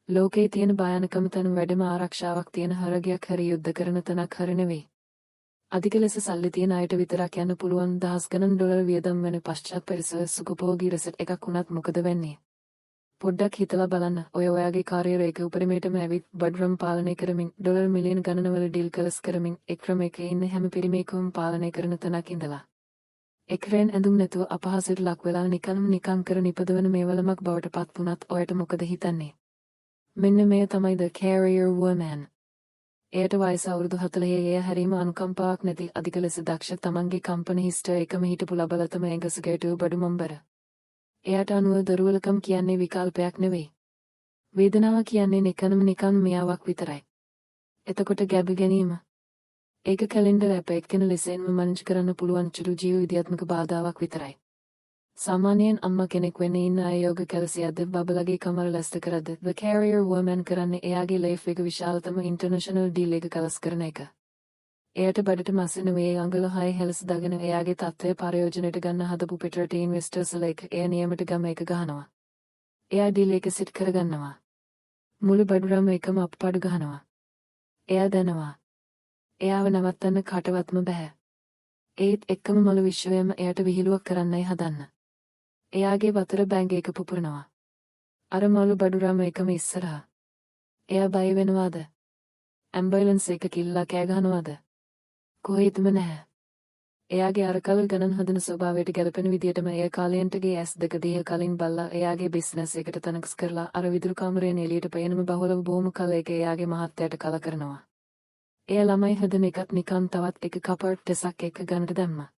ලෝකේ තියෙන භයානකම තැන වැඩිම ආරක්ෂාවක් තියෙන හරගයක් හරි යුද්ධ කරන තැනක් හරි නෙවෙයි. අධික ලෙස සල්ලි තියෙන අයට විතරක් යන්න පුළුවන් දහස් ගණන් ඩොලර් වියදම් වෙන පශ්චාත් පරිසර සුඛභෝගී රිසර්ට් එකක් වුණත් මොකද වෙන්නේ? පොඩ්ඩක් හිතලා බලන්න. ඔයාගේ කාර්යය ඒක උපරිමයටම ඇවිත් බඩ්රම් පාලනය කරමින් ඩොලර් මිලියන ගණනවල ඩීල් කලස් කරමින් එක්‍රම එකේ ඉන්න හැම පිරිමේකම පාලනය කරන තැනක් ඉඳලා. එක්රෙන් ඇඳුම් නැතුව අපහසුට ලක් වෙලා නිකන් කර නිපදවන මේවලමක් බවට පත් වුණත් ඔයට මොකද හිතන්නේ? මෙන්න මෙය තමයි The Carrier Woman. එයට වයස අවුරුදු 40 එය හැරීම අනුකම්පාවක් නැති අධික ලෙස දක්ෂ තමන්ගේ කම්පනි හිස්ට එකම හිටපු ලබලතම එංගසගේටුව බඩු මම්බර. එයට අනුව දරුවලකම් කියන්නේ විකල්පයක් නෙවෙයි. වේදනාව කියන්නේ නිකන් මියාවක් විතරයි. එතකොට ගැබ ගැනීම. ඒක කැලෙන්ඩර් ඇප එක්කෙන ලෙසෙන්ම මනජ් කරන්න පුළුවන් චුරු ජීව විද්‍යාත්මක බාධාවක් විතරයි. සාමාන්‍යයෙන් අම්මා කෙනෙක් වෙන්න ඉන්න අය යෝග කැලසියද්ද බබලගේ කමර ලැස්ත කරද්ද The Carrier Woman කරන්නේ එයාගේ ලයිෆ් එක විශාලතම ඉන්ටර්නැෂනල් ඩීල් එක කලස් කරන එක. එයට බඩට මස් නෙවෙයි අඟල 6 හැලස් දාගෙන එයාගේ තත්ත්වය ප්‍රයෝජනෙට ගන්න හදපු පිටරට ඉන්වෙස්ටර්ස්ලා එක එය නියමට ගම එක ගහනවා. එයා ඩීල් එක සිට් කරගන්නවා. මුළු බඩුරම එකම අප්පාඩු ගහනවා. එයා දනවා. එයාව නවත්තන්න කාටවත්ම බෑ. ඒත් එක්කම මුළු විශ්වයම එයට විහිළුවක් කරන්නයි හදන්න. එයාගේ වතුර බැංග එක පුපුරනවා. අර මුළු බඩුරම එකම ඉස්සරහා. එයා බය වෙනවාද? ඇම්බියුලන්ස් එක කිල්ලා කෑ ගහනවාද? කොහෙත්ම නැහැ. එයාගේ අර කල් ගණන් හදන ස්වභාවයට ගැලපෙන විදියටම එයා කාලයන්ටගේ S2 දිහ කලින් බල්ලා එයාගේ බිස්නස් එකට තනක්ස් කරලා අර විදුරු කාමරයෙන් එළියට පයනම බහුලව බොහොම කල එක එයාගේ මහත්තයාට කල කරනවා. එයා ළමයි හදන එකත් නිකන් තවත් එක කපර්ට් ටෙසක් එක ගන්නට දැම්මා.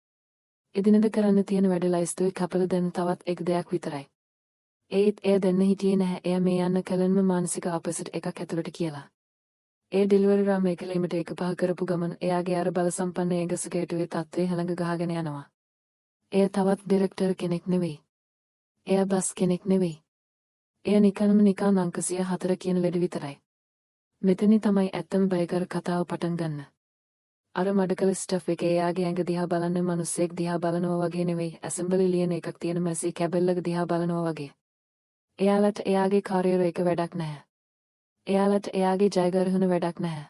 එදිනද කරන්න තියෙන වැඩ ලයිස්තුවේ කපල දැන් තවත් එක දෙයක් විතරයි. ඒත් එයා දැන්න හිටියේ නැහැ එයා මේ යන්න කලින්ම මානසික අපසෙට් එකක් ඇතුළට කියලා. ඒ ඩෙලිවරි රාම එක ලිමිට එක පහ කරපු ගමන් එයාගේ අර බල සම්පන්න ඒගසකේටුවේ තත්ත්වය හලඟ ගහගෙන යනවා. එයා තවත් ඩිරෙක්ටර් කෙනෙක් නෙවෙයි. එයා බස් කෙනෙක් නෙවෙයි. එයා නිකන් අංක 104 කියන ලෙඩ විතරයි. මෙතනි තමයි ඇත්තම බයකර කතාව පටන් ගන්න. අර මඩකල ස්ටෆ් එක එයාගේ ඇඟ දිහා බලන්න මිනිස්සෙක් දිහා බලනවා වගේ නෙවෙයි ඇසෙම්බලි ලියන එකක් තියෙන මැසි කැබල්ලක දිහා බලනවා වගේ. එයාලට එයාගේ කාර්යය එක වැඩක් නැහැ. එයාලට එයාගේ ජයග්‍රහණ වැඩක් නැහැ.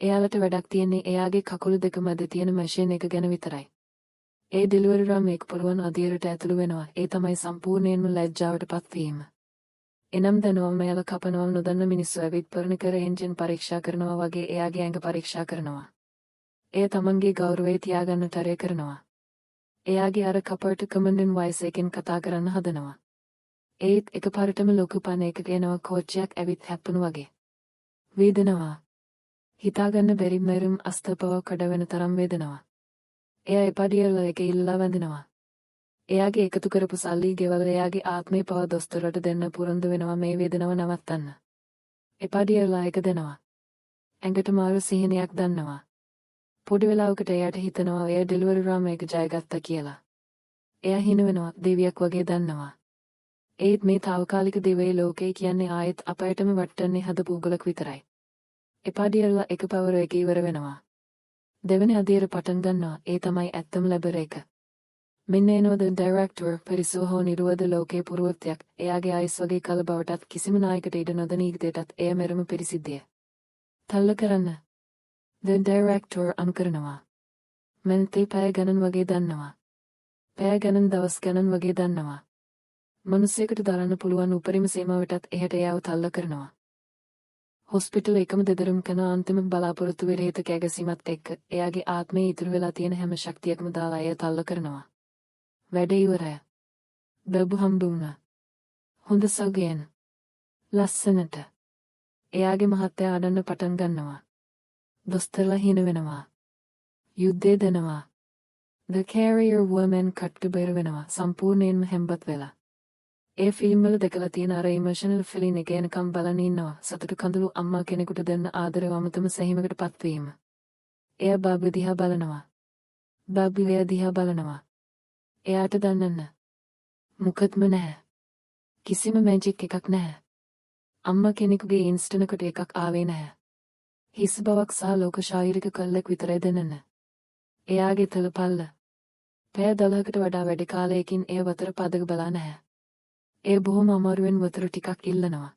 එයාලට වැඩක් තියෙන්නේ එයාගේ කකුල් දෙක මැද තියෙන මැෂින් එක ගැන විතරයි. ඒ ඩෙලිවරි රාම් එක පුළුවන් අධීරට ඇතුළු වෙනවා. ඒ තමයි සම්පූර්ණයෙන්ම ලැජ්ජාවට පත්වීම. එනම් දැනුවම එයාලා කපනවා නොදන්න මිනිස්සු ඇවිත් පරණ කර එන්ජින් පරීක්ෂා කරනවා වගේ එයාගේ ඇඟ පරීක්ෂා කරනවා. එය තමන්ගේ ගෞරවය තියාගන්න තරය කරනවා. එයාගේ අර කපර්ට කමෙන්ඩන් වයිස් එකෙන් කතා කරන්න හදනවා. ඒත් එකපාරටම ලොකු පණ එකක එනවා කෝච්චියක් ඇවිත් හැප්පුණු වගේ. වේදනවා. හිතාගන්න බැරි මැරුම් අස්තපව කඩ වෙන තරම් වේදනවා. එයා එපඩියල එක ඉල්ලා වැඳිනවා. එයාගේ එකතු කරපු සල්ලි ගෙවල එයාගේ ආත්මේ පව දොස්තරට දෙන්න පුරුදු වෙනවා මේ වේදනාව නවත්තන්න. එපඩියලා එක දෙනවා. ඇඟට මාරු සිහිනයක් දන්නවා. පොඩි වෙලාවකට එයාට හිතනවා එයා ඩෙලිවරි රාම එක ජයගත්තා කියලා. එයා හින වෙනවා දෙවියක් වගේ දන්නවා. ඒත් මේ తాවකාලික දෙවිය ලෝකේ කියන්නේ ආයෙත් අපයටම වටන්නේ හදපු උගලක් විතරයි. එපඩියලා එක පවර එක ඉවර වෙනවා. දෙවෙනි අදියර පටන් ගන්නවා ඒ තමයි ඇත්තම ලැබර එක. මෙන්න එනවද ඩයිරෙක්ටර් පරිසෝහෝ නිරුවද ලෝකේ පුරවත්යක් එයාගේ අයිස් වගේ කල බවටත් කිසිම නායකට ඉඩ නොදෙන ඊගතයටත් එය මෙරම පිරිසිද්ධිය. තල්ල කරන්න. The Director අනුකරනවා. මෙන්තේ පැය ගණන් වගේ දන්නවා. පැය ගණන් දවස් ගණන් වගේ දන්නවා. මිනිස්සෙකුට දරන්න පුළුවන් උපරිම සීමාවටත් එහෙට එයාව තල්ල කරනවා. හොස්පිටල් එකම දෙදරුම් කන අන්තිම බලාපොරොත්තු විරහිත කැගසීමත් එක්ක එයාගේ ආත්මේ ඉතුරු වෙලා තියෙන හැම ශක්තියක්ම දාලා එය තල්ල කරනවා. වැඩ ඉවරයි. බබු හම්බ වුණා. හොඳ සගයන්. ලස්සනට. එයාගේ මහත්තයා අඩන්න පටන් ගන්නවා. දොස්තරලා හින වෙනවා. යුද්ධේ දෙනවා. The Carrier Woman කට්ට බෙර වෙනවා සම්පූර්ණයෙන්ම හැම්බත් වෙලා. ඒ ෆිල්ම් වල දැකලා තියෙන අර ඉමෝෂනල් ෆීලින් එක එනකම් බලන් ඉන්නවා. සතුටු කඳුළු අම්මා කෙනෙකුට දෙන්න ආදරව අමතම සැහිමකට පත්වීම. එයා බබ්බ දිහා බලනවා. බබ්බි එයා දිහා බලනවා. එයාට දන්නන්න. මුකත්ම නැහැ. කිසිම මැජික් එකක් නැහැ. අම්මා කෙනෙකුගේ ඉන්ස්ටනකට එකක් ආවේ නැහැ. හිස් බවක් සහ ලෝක ශාරීරික කල්ලක් විතරයි දැනන්න. එයාගේ තලපල්ල. පැය 12කට වඩා වැඩි කාලයකින් එය වතුර පදක බලා නැහැ. ඒ බොහොම අමාරුවෙන් වතුර ටිකක් ඉල්ලනවා.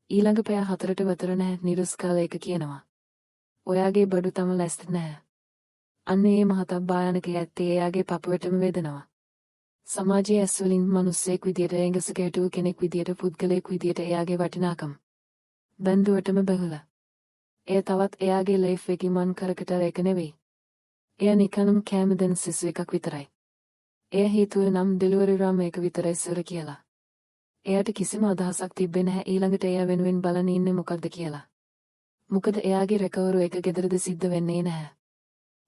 ඊළඟ පැය 4ට වතර නැහැ නිරුස්කාල එක කියනවා. ඔයාගේ බඩු තම ලැස්ති නැහැ. අන්න ඒ මහතා භයානක ඇත්තේ එයාගේ පපුවටම වේදනවා. සමාජයේ ඇස්වලින් මිනිස්සෙක් විදියට එංගස කැටුව කෙනෙක් විදියට පුද්ගලයෙක් විදියට එයාගේ වටිනාකම බැඳුවටම බහලා. එය තවත් එයාගේ ලයිෆ් එකේ මන් කරකට එක නෙවෙයි. එය නිකන්ම කැම දෙන සිසු එකක් විතරයි. එය හේතුව නම් ඩෙලිවරි රාම එක විතරයි සර කියලා. එයාට කිසිම අදහසක් තිබ්බේ නැහැ ඊළඟට එයා වෙනුවෙන් බලන් ඉන්නේ මොකද්ද කියලා. මොකද එයාගේ රෙකවරු එක ගෙදරද සිද්ධ වෙන්නේ නැහැ.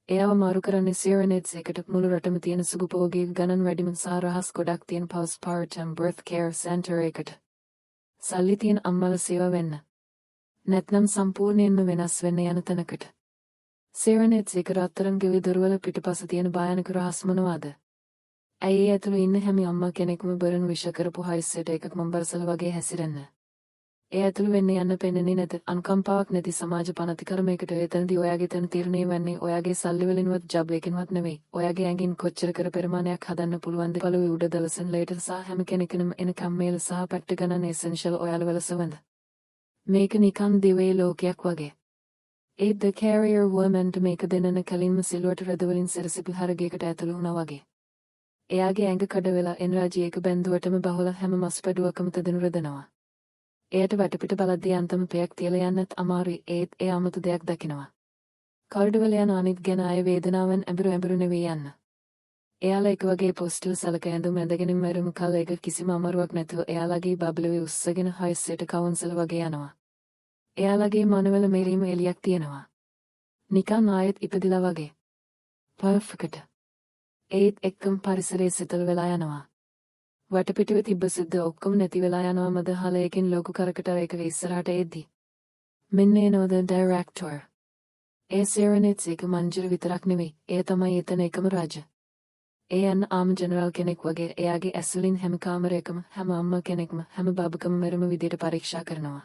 එයාව මාරු කරන්නේ සිරනෙට්ස් එකට මුළු රටම තියෙන සුගුපෝගේ ගණන් වැඩිම සහ රහස් ගොඩක් තියෙන postpartum birth care center එකට. සල්ලි තියෙන අම්මලා සේවා වෙන්න. නැත්නම් සම්පූර්ණයෙන්ම වෙනස් වෙන්න යන තැනකට. සිරනෙට්ස් එක රත්තරන් ගෙවි දොරවල පිටපස තියෙන භයානක රහස් මොනවාද? ඇයි ඒ ඇතුළේ ඉන්න හැම අම්මා කෙනෙක්ම බරන් විෂ කරපු හයිසෙට එකක් මම්බරසල වගේ හැසිරෙන්න. ඒ ඇතුළු වෙන්න යන්න පෙන්නේ නැත අනුකම්පාවක් නැති සමාජ පනතිකරමයකට එතනදී ඔයාගේ තන තීරණය වෙන්නේ ඔයාගේ සල්ලි වලින්වත් ජොබ් එකකින්වත් නෙවෙයි. ඔයාගේ ඇඟින් කොච්චර කර පරිමාණයක් හදන්න පුළුවන්ද පළවෙනි උඩ දවසෙන් ලේටර් සහ හැම කෙනෙකුනම එන කම්මේල සහ පැට්ට ගණන් එසෙන්ෂල් ඔයාල වල සවඳ. මේක නිකන් දිවේ ලෝකයක් වගේ. ඒ the carrier woman මේක දෙන්නන කලින්ම සිලුවට රදවලින් සරසිපි හරගයකට ඇතුළු වුණා වගේ. එයාගේ ඇඟ කඩ වෙලා එනරජි එක බැඳුවටම බහුල හැම මස් පැඩුවකම තදනු රදනවා. එයට වටපිට බලද්දී අන්තම පෙයක් තියලා යන්නත් අමාරුයි ඒත් ඒ 아무තු දෙයක් දකිනවා. කල්ඩවල යන අනිත් ගැන අය වේදනාවෙන් ඇඹුරු නෙවෙයි යන්න. එයාලා එක වගේ පොස්ටල් සලක ඇඳුම් ඇඳගෙන මරුම කල එක කිසිම අමාරුවක් නැතුව එයාලගේ බබලුවේ උස්සගෙන හයිසෙට කවුන්සල් වගේ යනවා. එයාලගේ මනවල මෙරීම එලියක් තියෙනවා. නිකන් ආයෙත් ඉපදිලා වගේ. පර්ෆෙක්ට්. ඒත් එක්කම පරිසරයේ සිතල් වෙලා යනවා. වටපිටුවේ තිබ්බ සුද්ද ඔක්කොම නැති වෙලා යනවා මද හලයකින් ලොකු කරකටර එක ඉස්සරහට එද්දි. මෙන්න එනෝද ඩයිරෙක්ටර්. ඒ සිරනෙට්ස් එක මන්ජර විතරක් නෙවෙයි ඒ තමයි එතන එකම රාජ. ඒ යන්න ආම් ජෙනරල් කෙනෙක් වගේ එයාගේ ඇස්වලින් හැම කාමරයකම හැම අම්මා කෙනෙක්ම හැම බබකම මෙරම විදියට පරීක්ෂා කරනවා.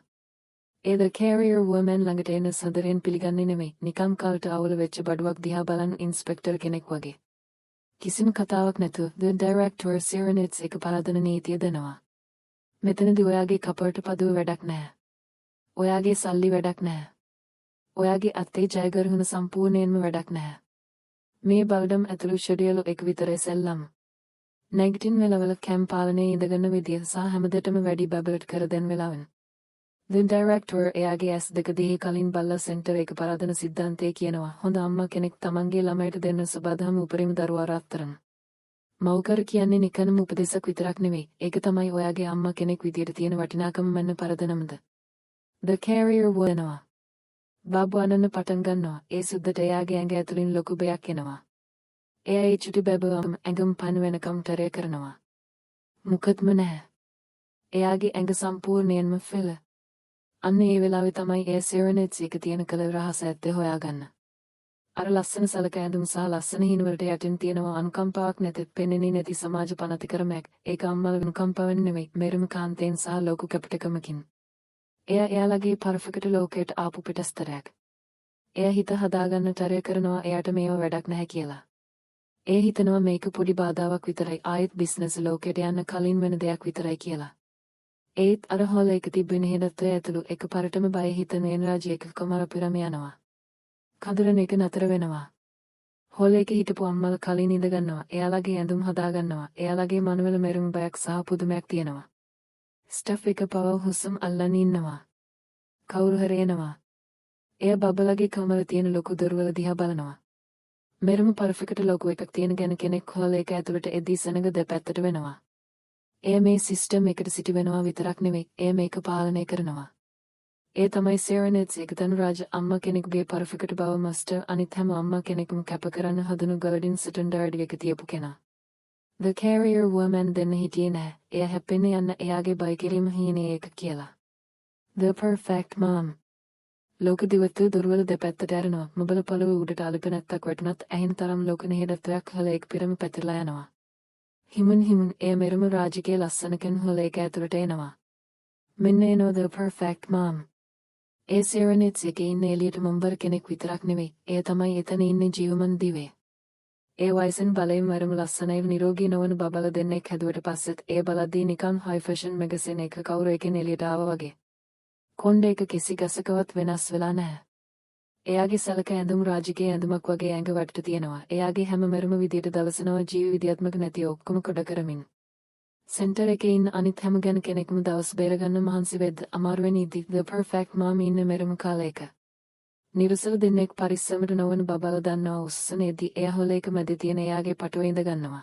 ඒ the carrier woman ළඟට එන සඳරෙන් පිළිගන්නේ නෙවෙයි නිකම් කාලට අවුල වෙච්ච බඩුවක් දිහා බලන ඉන්ස්පෙක්ටර් කෙනෙක් වගේ. කිසිම කතාවක් නැතුව the director සිරනෙට්ස් එක පරදන නීතිය දෙනවා. මෙතනදී ඔයාගේ කපර්ට පදුව වැඩක් නැහැ. ඔයාගේ සල්ලි වැඩක් නැහැ. ඔයාගේ අතේ ජයග්‍රහණ සම්පූර්ණයෙන්ම වැඩක් නැහැ. මේ බල්ඩම් ඇතුළු ෂෙඩියුල් එක විතරයි සෙල්ලම්. නැගිටින් වෙලවල කැම් පාලනයේ ඉඳගන්න විදිය සහ හැමදේටම වැඩි බබලට් කර දෙන වෙලාවන්. The director එයාගේ ඇස් දෙක දිහේ කලින් බල්ලා සෙන්ටර් එක පරදන සිද්ධාන්තය කියනවා හොඳ අම්මා කෙනෙක් තමන්ගේ ළමයට දෙන්න සුබදහම උපරිම දරුවා රත්තරන්. මව්කර කියන්නේ නිකන්ම උපදේශක් විතරක් නෙවෙයි ඒක තමයි ඔයාගේ අම්මා කෙනෙක් විදියට තියෙන වටිනාකම මන්න පරදනමද. The carrier වෙනවා. බබු අනන්න පටන් ගන්නවා ඒ සුද්දට එයාගේ ඇඟ ඇතුලින් ලොකු බයක් එනවා. එයා ඒ චුටි බබවම ඇඟම පන වෙනකම් තරය කරනවා. මුකත්ම නැහැ. එයාගේ ඇඟ සම්පූර්ණයෙන්ම ෆෙල. අන්න ඒ වෙලාවේ තමයි ඒ සිරනෙට්ස් එක තියෙන කල රහස ඇත්තේ හොයාගන්න. අර ලස්සන සලක ඇඳුම් සහ ලස්සන හිණවලට යටින් තියෙනවා අනුකම්පාවක් නැති පෙනෙන්නේ නැති සමාජ පනතිකරමක්. ඒක අම්මල අනුකම්පාවෙන් නෙවෙයි මෙරිම කාන්තෙන් සහ ලොකු කැපිටකමකින්. එයාලගේ පර්ෆෙක්ට් ලෝකයට ආපු පිටස්තරයක්. එයා හිත හදාගන්න තරය කරනවා එයාට මේව වැඩක් නැහැ කියලා. ඒ හිතනවා මේක පොඩි බාධාවක් විතරයි ආයෙත් බිස්නස් ලෝකයට යන්න කලින් වෙන දෙයක් විතරයි කියලා. ඒත් අර හොල එක තිබෙන හෙඩත්වය ඇතුළු එක පරටම බය හිතන එනරජි එක කමර පිරම යනවා. කඳුරන එක නතර වෙනවා. හොල එක හිටපු අම්මල කලින් ඉඳගන්නවා එයාලගේ ඇඳුම් හදාගන්නවා එයාලගේ මනවල මෙරුම් බයක් සහ පුදුමයක් තියෙනවා. ස්ටෆ් එක පව හුස්සම් අල්ලන් ඉන්නවා. කවුරු හරි එනවා. එයා බබලගේ කමර තියෙන ලොකු දොරවල දිහා බලනවා. මෙරුම පර්ෆෙක්ට් ලොකු එකක් තියෙන ගැන කෙනෙක් හොල එක ඇතුළට එද්දී සනග දෙපැත්තට වෙනවා. එය මේ සිස්ටම් එකට සිටි වෙනවා විතරක් නෙවෙයි එය මේක පාලනය කරනවා. ඒ තමයි සිරනෙට්ස් එක තනු රාජ අම්මා කෙනෙකුගේ පර්ෆෙක්ට් බව මස්ටර් අනිත් හැම අම්මා කෙනෙකුම කැප කරන්න හදනු ගලඩින් ස්ටැන්ඩර්ඩ් එක තියපු කෙනා. The carrier woman දෙන්න හිටියේ නෑ එය හැපෙන්න යන්න එයාගේ බය කිරීම හීනේ එක කියලා. The perfect mom. ලෝක දිවතු දුර්වල දෙපැත්තට ඇරෙනවා මොබල පළුව උඩට අලිප නැත්තක් වැටුණත් ඇහෙන තරම් ලෝක නිහෙඩත්වයක් හල එක් පිරම පැතිරලා යනවා. හිමුන් එය මෙරුම රාජිකයේ ලස්සනකෙන් හොල එක ඇතුළට එනවා. මෙන්න එනෝ the perfect mom. ඒ සිරනෙට්ස් එකේ ඉන්න එලියට මොම්බර කෙනෙක් විතරක් නෙවෙයි එය තමයි එතන ඉන්නේ ජීවමන් දිවේ. ඒ වයසෙන් බලයෙන් මරම ලස්සනයි නිරෝගී නොවන බබල දෙන්නෙක් හැදුවට පස්සෙත් ඒ බලද්දී නිකන් හයි ෆැෂන් මැගසින් එක කවුරු එකෙන් එලියට ආවා වගේ. කොණ්ඩ එක කිසි ගසකවත් වෙනස් වෙලා නැහැ. එයාගේ සලක ඇඳුම් රාජිකේ ඇඳුමක් වගේ ඇඟ වටට තියෙනවා. එයාගේ හැම මෙරම විදියට දවසනවා ජීව විද්‍යාත්මක නැති ඔක්කොම කොට කරමින්. සෙන්ටර් එකේ ඉන්න අනිත් හැම ගැන කෙනෙක්ම දවස් බේරගන්න මහන්සි වෙද්ද අමාරුවෙන් ඉදි the perfect mom ඉන්න මෙරම කාලයක. නිරුසල දෙන්නෙක් පරිස්සමට නොවන බබල දන්නවා උස්සනේදී එයා හොලේක මැද තියෙන එයාගේ පටුවේ ඉඳ ගන්නවා.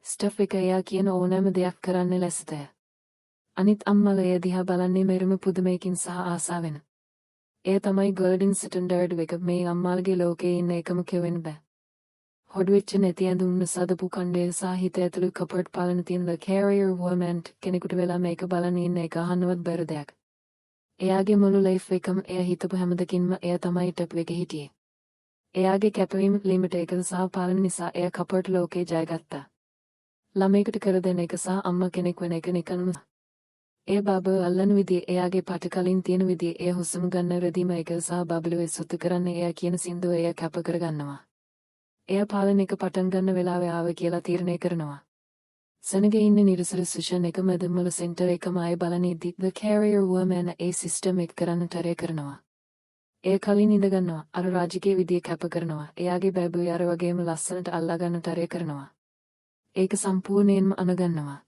ස්ටෆ් එක එයා කියන ඕනෑම දෙයක් කරන්න ලැස්තය. අනිත් අම්මලා එයා දිහා බලන්නේ මෙරම පුදුමයකින් සහ ආසාවෙන්. එය තමයි ගෝල්ඩන් ස්ටෑන්ඩඩ් එක මේ අම්මාලගේ ලෝකේ ඉන්න එකම කෙවෙන්න බෑ. හොඩුවෙච්ච නැති ඇඳුම් සදපු කණ්ඩේ සහ හිත ඇතුළු කපර්ට් පාලන තියෙන the carrier woman කෙනෙකුට වෙලා මේක බලන ඉන්න එක අහන්නවත් බැර දෙයක්. එයාගේ මුළු ලයිෆ් එකම එයා හිතපු හැමදකින්ම එයා තමයි ටොප් එකේ හිටියේ. එයාගේ කැපවීම ලිමිට් එක සහ පාලන නිසා එයා කපර්ට් ලෝකේ ජයගත්තා. ළමයෙකුට කර දෙන එක සහ අම්මා කෙනෙක් වෙන එක නිකන්ම. ඒ බබ අල්ලන විදිය එයාගේ පට කලින් තියෙන විදිය එයා හුස්ම ගන්න රෙදීම එක සහ බබලුවේ සුතු කරන්න එයා කියන සින්දුව එයා කැප කරගන්නවා. එයා පාලන එක පටන් ගන්න වෙලාවේ ආව කියලා තීරණය කරනවා. සෙනගේ ඉන්න නිරසල සුෂන් එක මැදමල සෙන්ටර් එකම අය බලනේදී the carrier woman A system එක කරන්න තරය කරනවා. එය කලින් ඉඳගන්නවා අර රාජිකේ විදිය කැප කරනවා. එයාගේ බැබුයි අර වගේම ලස්සනට අල්ලා ගන්න තරය කරනවා. ඒක සම්පූර්ණයෙන්ම අනගන්නවා.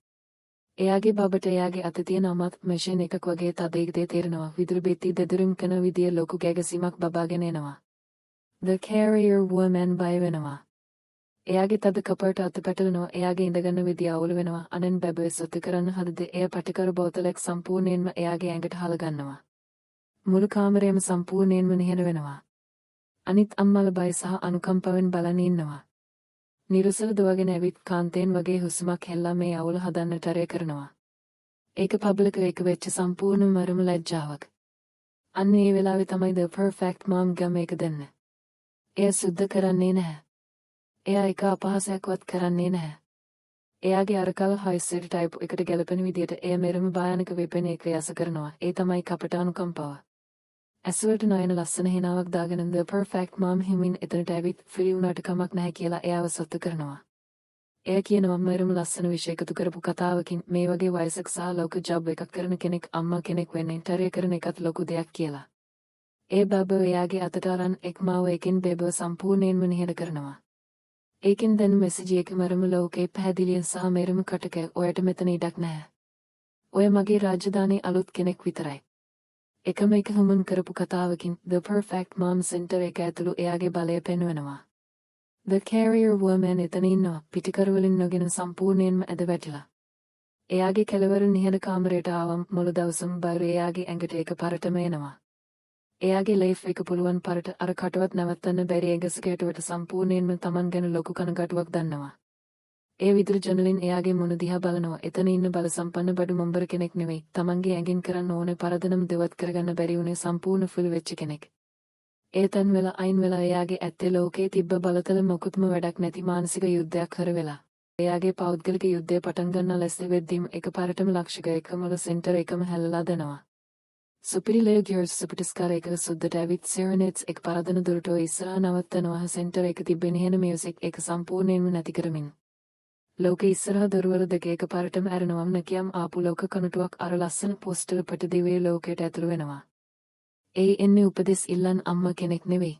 එයාගේ බබට එයාගේ අත තියෙන අමත් මැෂින් එකක් වගේ තදේකදේ තේරෙනවා. විදුරු බෙති දෙදුරින් කන විදිය ලොකු ගැගසීමක් බබාගෙන එනවා. the carrier woman බය වෙනවා. එයාගේ තද කපර්ට අත පැටලෙනවා. එයාගේ ඉඳගන්න විදිය අවුල් වෙනවා. අනෙන් බැබුවේ සොතු කරන්න හදද එයා පටිකර බෝතලයක් සම්පූර්ණයෙන්ම එයාගේ ඇඟට හලගන්නවා. මුළු කාමරයම සම්පූර්ණයෙන්ම නිහඬ වෙනවා. අනිත් අම්මලා බය සහ අනුකම්පාවෙන් බලන් ඉන්නවා. නිරුසල දුවගෙන ඇවිත් කාන්තෙන් වගේ හුස්මක් හෙල්ලා මේ අවුල හදන්න තරය කරනවා. ඒක පබ්ලික් එක වෙච්ච සම්පූර්ණ මරම ලැජ්ජාවක්. අන්න ඒ වෙලාවේ තමයි the perfect mom ගම එක දෙන්න. එයා සුද්ධ කරන්නේ නැහැ. එයා එක අපහසයක්වත් කරන්නේ නැහැ. එයාගේ අරකල් හයිසෙට ටයිප් එකට ගැලපෙන විදියට එය මෙරම භයානක වෙපෙන එක යස කරනවා. ඒ තමයි කපට අනුකම්පාව. ඇසුවට නොයන ලස්සන හිනාවක් දාගෙන the perfect mom හිමින් එතනට ඇවිත් ෆ්‍රී වුණාට කමක් නැහැ කියලා එයාව සොත්තු කරනවා. එයා කියනවා මෙරම ලස්සන විෂය එකතු කරපු කතාවකින් මේ වගේ වයසක සහ ලොකු ජොබ් එකක් කරන කෙනෙක් අම්මා කෙනෙක් වෙන්න තරය කරන එකත් ලොකු දෙයක් කියලා. ඒ බබ එයාගේ අතට අරන් එක්මාව එකෙන් බබව සම්පූර්ණයෙන්ම නිහඬ කරනවා. ඒකෙන් දැන් මෙසේජ් එක මරම ලෝකේ පැහැදිලියෙන් සහ මෙරම කටක ඔයට මෙතන ඉඩක් නැහැ. ඔය මගේ රාජධානී අලුත් කෙනෙක් විතරයි. එකම එක හමුන් කරපු කතාවකින් the perfect mom center එක ඇතුළු එයාගේ බලය පෙන්වනවා. the carrier woman එතන ඉන්නවා පිටිකරවලින් නොගෙන සම්පූර්ණයෙන්ම ඇද වැටිලා. එයාගේ කෙළවර නිහඬ කාමරයට ආවම මුළු දවසම බර එයාගේ ඇඟට එක පරටම එනවා. එයාගේ ලයිෆ් එක පුළුවන් පරට අර කටවත් නවත්තන්න බැරි එගසකේටුවට සම්පූර්ණයෙන්ම තමන් ගැන ලොකු කනගාටුවක් දන්නවා. ඒ විදුරු ජනලින් එයාගේ මුණ දිහා බලනවා. එතන ඉන්න බල සම්පන්න බඩු මොම්බර කෙනෙක් නෙවෙයි. තමන්ගේ ඇඟෙන් කරන්න ඕනේ පරදනම් දෙවත් කරගන්න බැරි උනේ සම්පූර්ණ ෆුල් වෙච්ච කෙනෙක්. ඒ තන් වෙලා අයින් වෙලා එයාගේ ඇත්තේ ලෝකේ තිබ්බ බලතල මොකුත්ම වැඩක් නැති මානසික යුද්ධයක් කර වෙලා. එයාගේ පෞද්ගලික යුද්ධය පටන් ගන්න ලැස්ති වෙද්දීම එකපාරටම ලක්ෂක එකමල සෙන්ටර් එකම හැල්ලලා දෙනවා. සුපිරිලේ ගියර්ස් සුපිටිස්කාර එක සුද්දට ඇවිත් සිරනෙට්ස් එක පරදන දුරට ඉස්සරහා නවත්තනවා. සෙන්ටර් එක තිබෙන නිහඬ මියුසික් එක සම්පූර්ණයෙන්ම නැති කරමින්. ලෝක ඉස්සරහා දොරවල් දෙක එකපාරටම ඇරෙනවම් නැකියම් ආපු ලෝක කනටුවක් අර ලස්සන පෝස්ටර් පට දිවේ ලෝකයට ඇතුළු වෙනවා. ඒ එන්නේ උපදෙස් ඉල්ලන් අම්මා කෙනෙක් නෙවෙයි.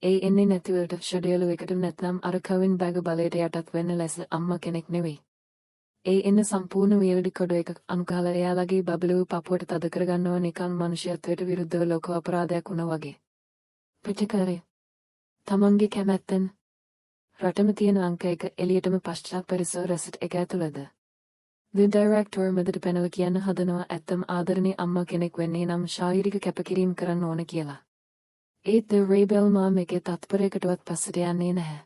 ඒ එන්නේ නැතිවලට ෂඩියලු එකට නැත්නම් අර කවින් බැග බලයට යටත් වෙන්න ලැස අම්මා කෙනෙක් නෙවෙයි. ඒ එන්න සම්පූර්ණ වියලඩි කොඩ එකක් අනුකාල එයාලගේ බබලුව පපුවට තද කරගන්නවා නිකන් මනුෂ්‍යත්වයට විරුද්ධව ලොකු අපරාධයක් වුණා වගේ. පිටිකරේ තමන්ගේ කැමැත්තෙන් රටම තියෙන අංක එක එළියටම පශ්චාත් පරිසර රෙසිට් එක ඇතුළද. The director මැදට පැනව කියන්න හදනවා ඇත්තම ආදරණීය අම්මා කෙනෙක් වෙන්නේ නම් ශාරීරික කැපකිරීම කරන්න ඕන කියලා. ඒත් the rebel mom එකේ තත්පරයකටවත් පස්සට යන්නේ නැහැ.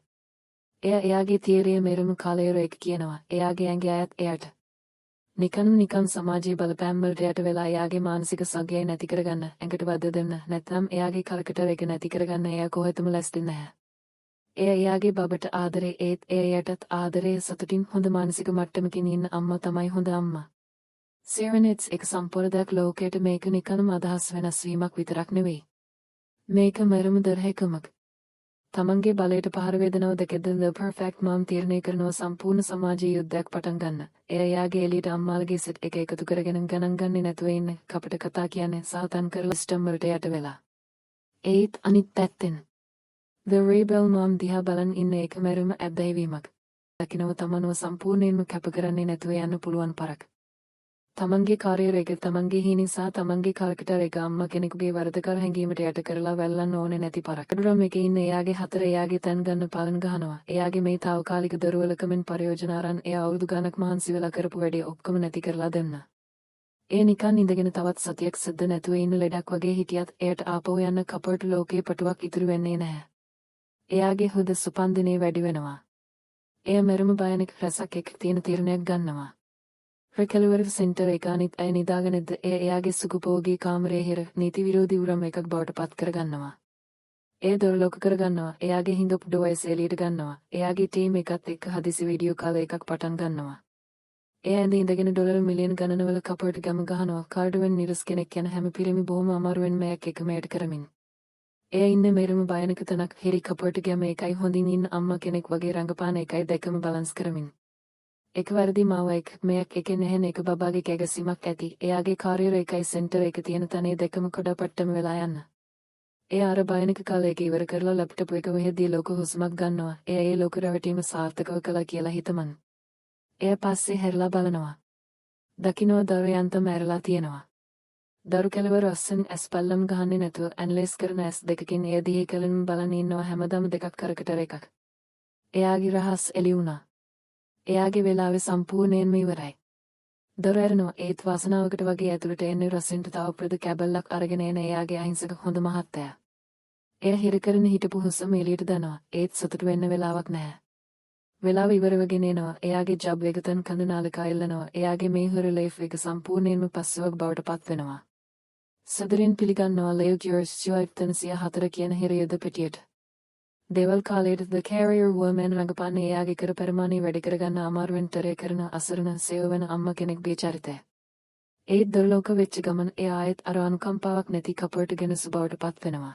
එයාගේ තීරය මෙරම කාලයර එක කියනවා. එයාගේ ඇඟේ අයත් එයට. නිකන් සමාජයේ බලපෑම් වලට යට වෙලා එයාගේ මානසික සගය නැති කරගන්න ඇඟට වද දෙන්න නැත්නම් එයාගේ කලකටර එක නැති කරගන්න එයා කොහෙතම ලැස්ති නැහැ. එයාගේ බබට ආදරේ ඒත් එයටත් ආදරේ සතුටින් හොඳ මානසික මට්ටමකින් ඉන්න අම්මා තමයි හොඳ අම්මා. සිරනෙට්ස් එක සම්පූර්ණයක් ලෝකයට මේක නිකන්ම අදහස් වෙනස් වීමක් විතරක් නෙවෙයි. මේක මරම දරහැකමක්. තමන්ගේ බලයට පහර වේදනාව දැකෙද්ද The Perfect Mom තීරණය කරනවා සම්පූර්ණ සමාජීය යුද්ධයක් පටන් ගන්න. එයාගේ එළියට අම්මාලගේ සෙට් එක එකතු කරගෙන ගණන් ගන්නේ නැතුව ඉන්න කපට කතා කියන්නේ සාතන් කරලා සිස්ටම් වලට යට වෙලා. ඒත් අනිත් පැත්තෙන් The Rebel Mom දිහා බලන් ඉන්න එක මැරුම ඇබ්බැහිවීමක්. දකින්නව තමන්ව සම්පූර්ණයෙන්ම කැප කරන්නේ නැතුව යන්න පුළුවන් පරක්. තමන්ගේ කාර්යය එක තමන්ගේ හීන සහ තමන්ගේ කාලකට එක අම්මා කෙනෙකුගේ වරදකර හැඟීමට යට කරලා වැල්ලන්න ඕනේ නැති පරක්. අඩුරම් එකේ ඉන්න එයාගේ හතර එයාගේ තැන් ගන්න පාලන ගහනවා. එයාගේ මේ తాවකාලික දරුවලකමෙන් ප්‍රයෝජන අරන් එයා අවුරුදු ගණක් මහන්සි වෙලා කරපු වැඩේ ඔක්කොම නැති කරලා දෙන්න. ඒ නිකන් ඉඳගෙන තවත් සතියක් සද්ද නැතුව ඉන්න ලෙඩක් වගේ හිටියත් එයට ආපහු යන්න කපර්ට් ලෝකේ පටුවක් ඉතුරු වෙන්නේ නැහැ. එයාගේ හෘද ස්පන්දනය වැඩි වෙනවා. එයා මරුම භයානක රසක් එක්ක තියෙන තීරණයක් ගන්නවා. රෙකලවර් සෙන්ටර් එක අනිත් අය නිදාගෙනද එයාගේ සුඛභෝගී කාමරයේ හිර නීති විරෝධී උරම එකක් බවට පත් කරගන්නවා. එය දොරලොක් කරගන්නවා. එයාගේ හිඟපු ඩොයිස් එළියට ගන්නවා. එයාගේ ටීම් එකත් එක්ක හදිසි වීඩියෝ කාල් එකක් පටන් ගන්නවා. එයා ඉඳගෙන ඩොලර් මිලියන ගණනවල කපර්ට් ගම ගහනවා. කාඩවෙන් නිරස් කෙනෙක් යන හැම පිරිමි බොහොම අමාරුවෙන් මෑක් එක මෙයට කරමින්. එයා ඉන්නේ මෙරම භයානක තැනක් හිරි කපර්ට් ගම එකයි හොඳින් ඉන්න අම්මා කෙනෙක් වගේ රංගපාන එකයි දෙකම බැලන්ස් කරමින්. එක වැරදි මාව එක මෙයක් එක නැහැ එක බබාගේ කැගසීමක් ඇති. එයාගේ කාර්යය එකයි සෙන්ටර් එක තියෙන තැනේ දෙකම කොඩපට්ටම වෙලා යන්න. එයා අර භයානක කාලයක ඉවර කරලා ලැප්ටොප් එක වෙහෙදී ලොක හුස්මක් ගන්නවා. එයා ඒ ලොක රැවටීම සාර්ථකව කළා කියලා හිතමන්. එයා පස්සේ හැරිලා බලනවා. දකින්න දරුවන්ට මැරලා තියෙනවා. දරු කෙලවර අස්සෙන් ඇස් පල්ලම් ගහන්නේ නැතුව ඇනලයිස් කරන ඇස් දෙකකින් එයා දිහේ කලින් බලන් ඉන්නවා හැමදාම දෙකක් කරකට එකක්. එයාගේ රහස් එළි වුණා. එයාගේ වෙලාව සම්පූර්ණයෙන්ම ඉවරයි. දොර ඇරෙනවා. ඒත් වාසනාවකට වගේ ඇතුළට එන්නේ රසින්ට තව ප්‍රද කැබල්ලක් අරගෙන එන එයාගේ අහිංසක හොඳ මහත්තයා. එයා හිර කරන හිටපු හුස්ම එළියට දානවා. ඒත් සතුට වෙන්න වෙලාවක් නැහැ. වෙලාව ඉවර වෙගෙන එනවා. එයාගේ ජබ් එක තන් කඳ නාලකා එල්ලනවා. එයාගේ මේ හොර ලයිෆ් එක සම්පූර්ණයෙන්ම පස්සුවක් බවට පත් වෙනවා. සදරින් පිළිගන්නවා ලේව් ජර්ස් ජොයිට් 304 කියන හිර යුද පෙටියට. දේවල් කාලයට The Carrier Woman රඟපාන්නේ එයාගේ කර පරිමාණය වැඩි කරගන්න අමාරුවෙන් තරය කරන අසරණ සේව වෙන අම්මා කෙනෙක්ගේ චරිතය. ඒත් දොරලෝක වෙච්ච ගමන් එයා ආයෙත් අර අනුකම්පාවක් නැති කපර්ට් ගෙනසු බවට පත් වෙනවා.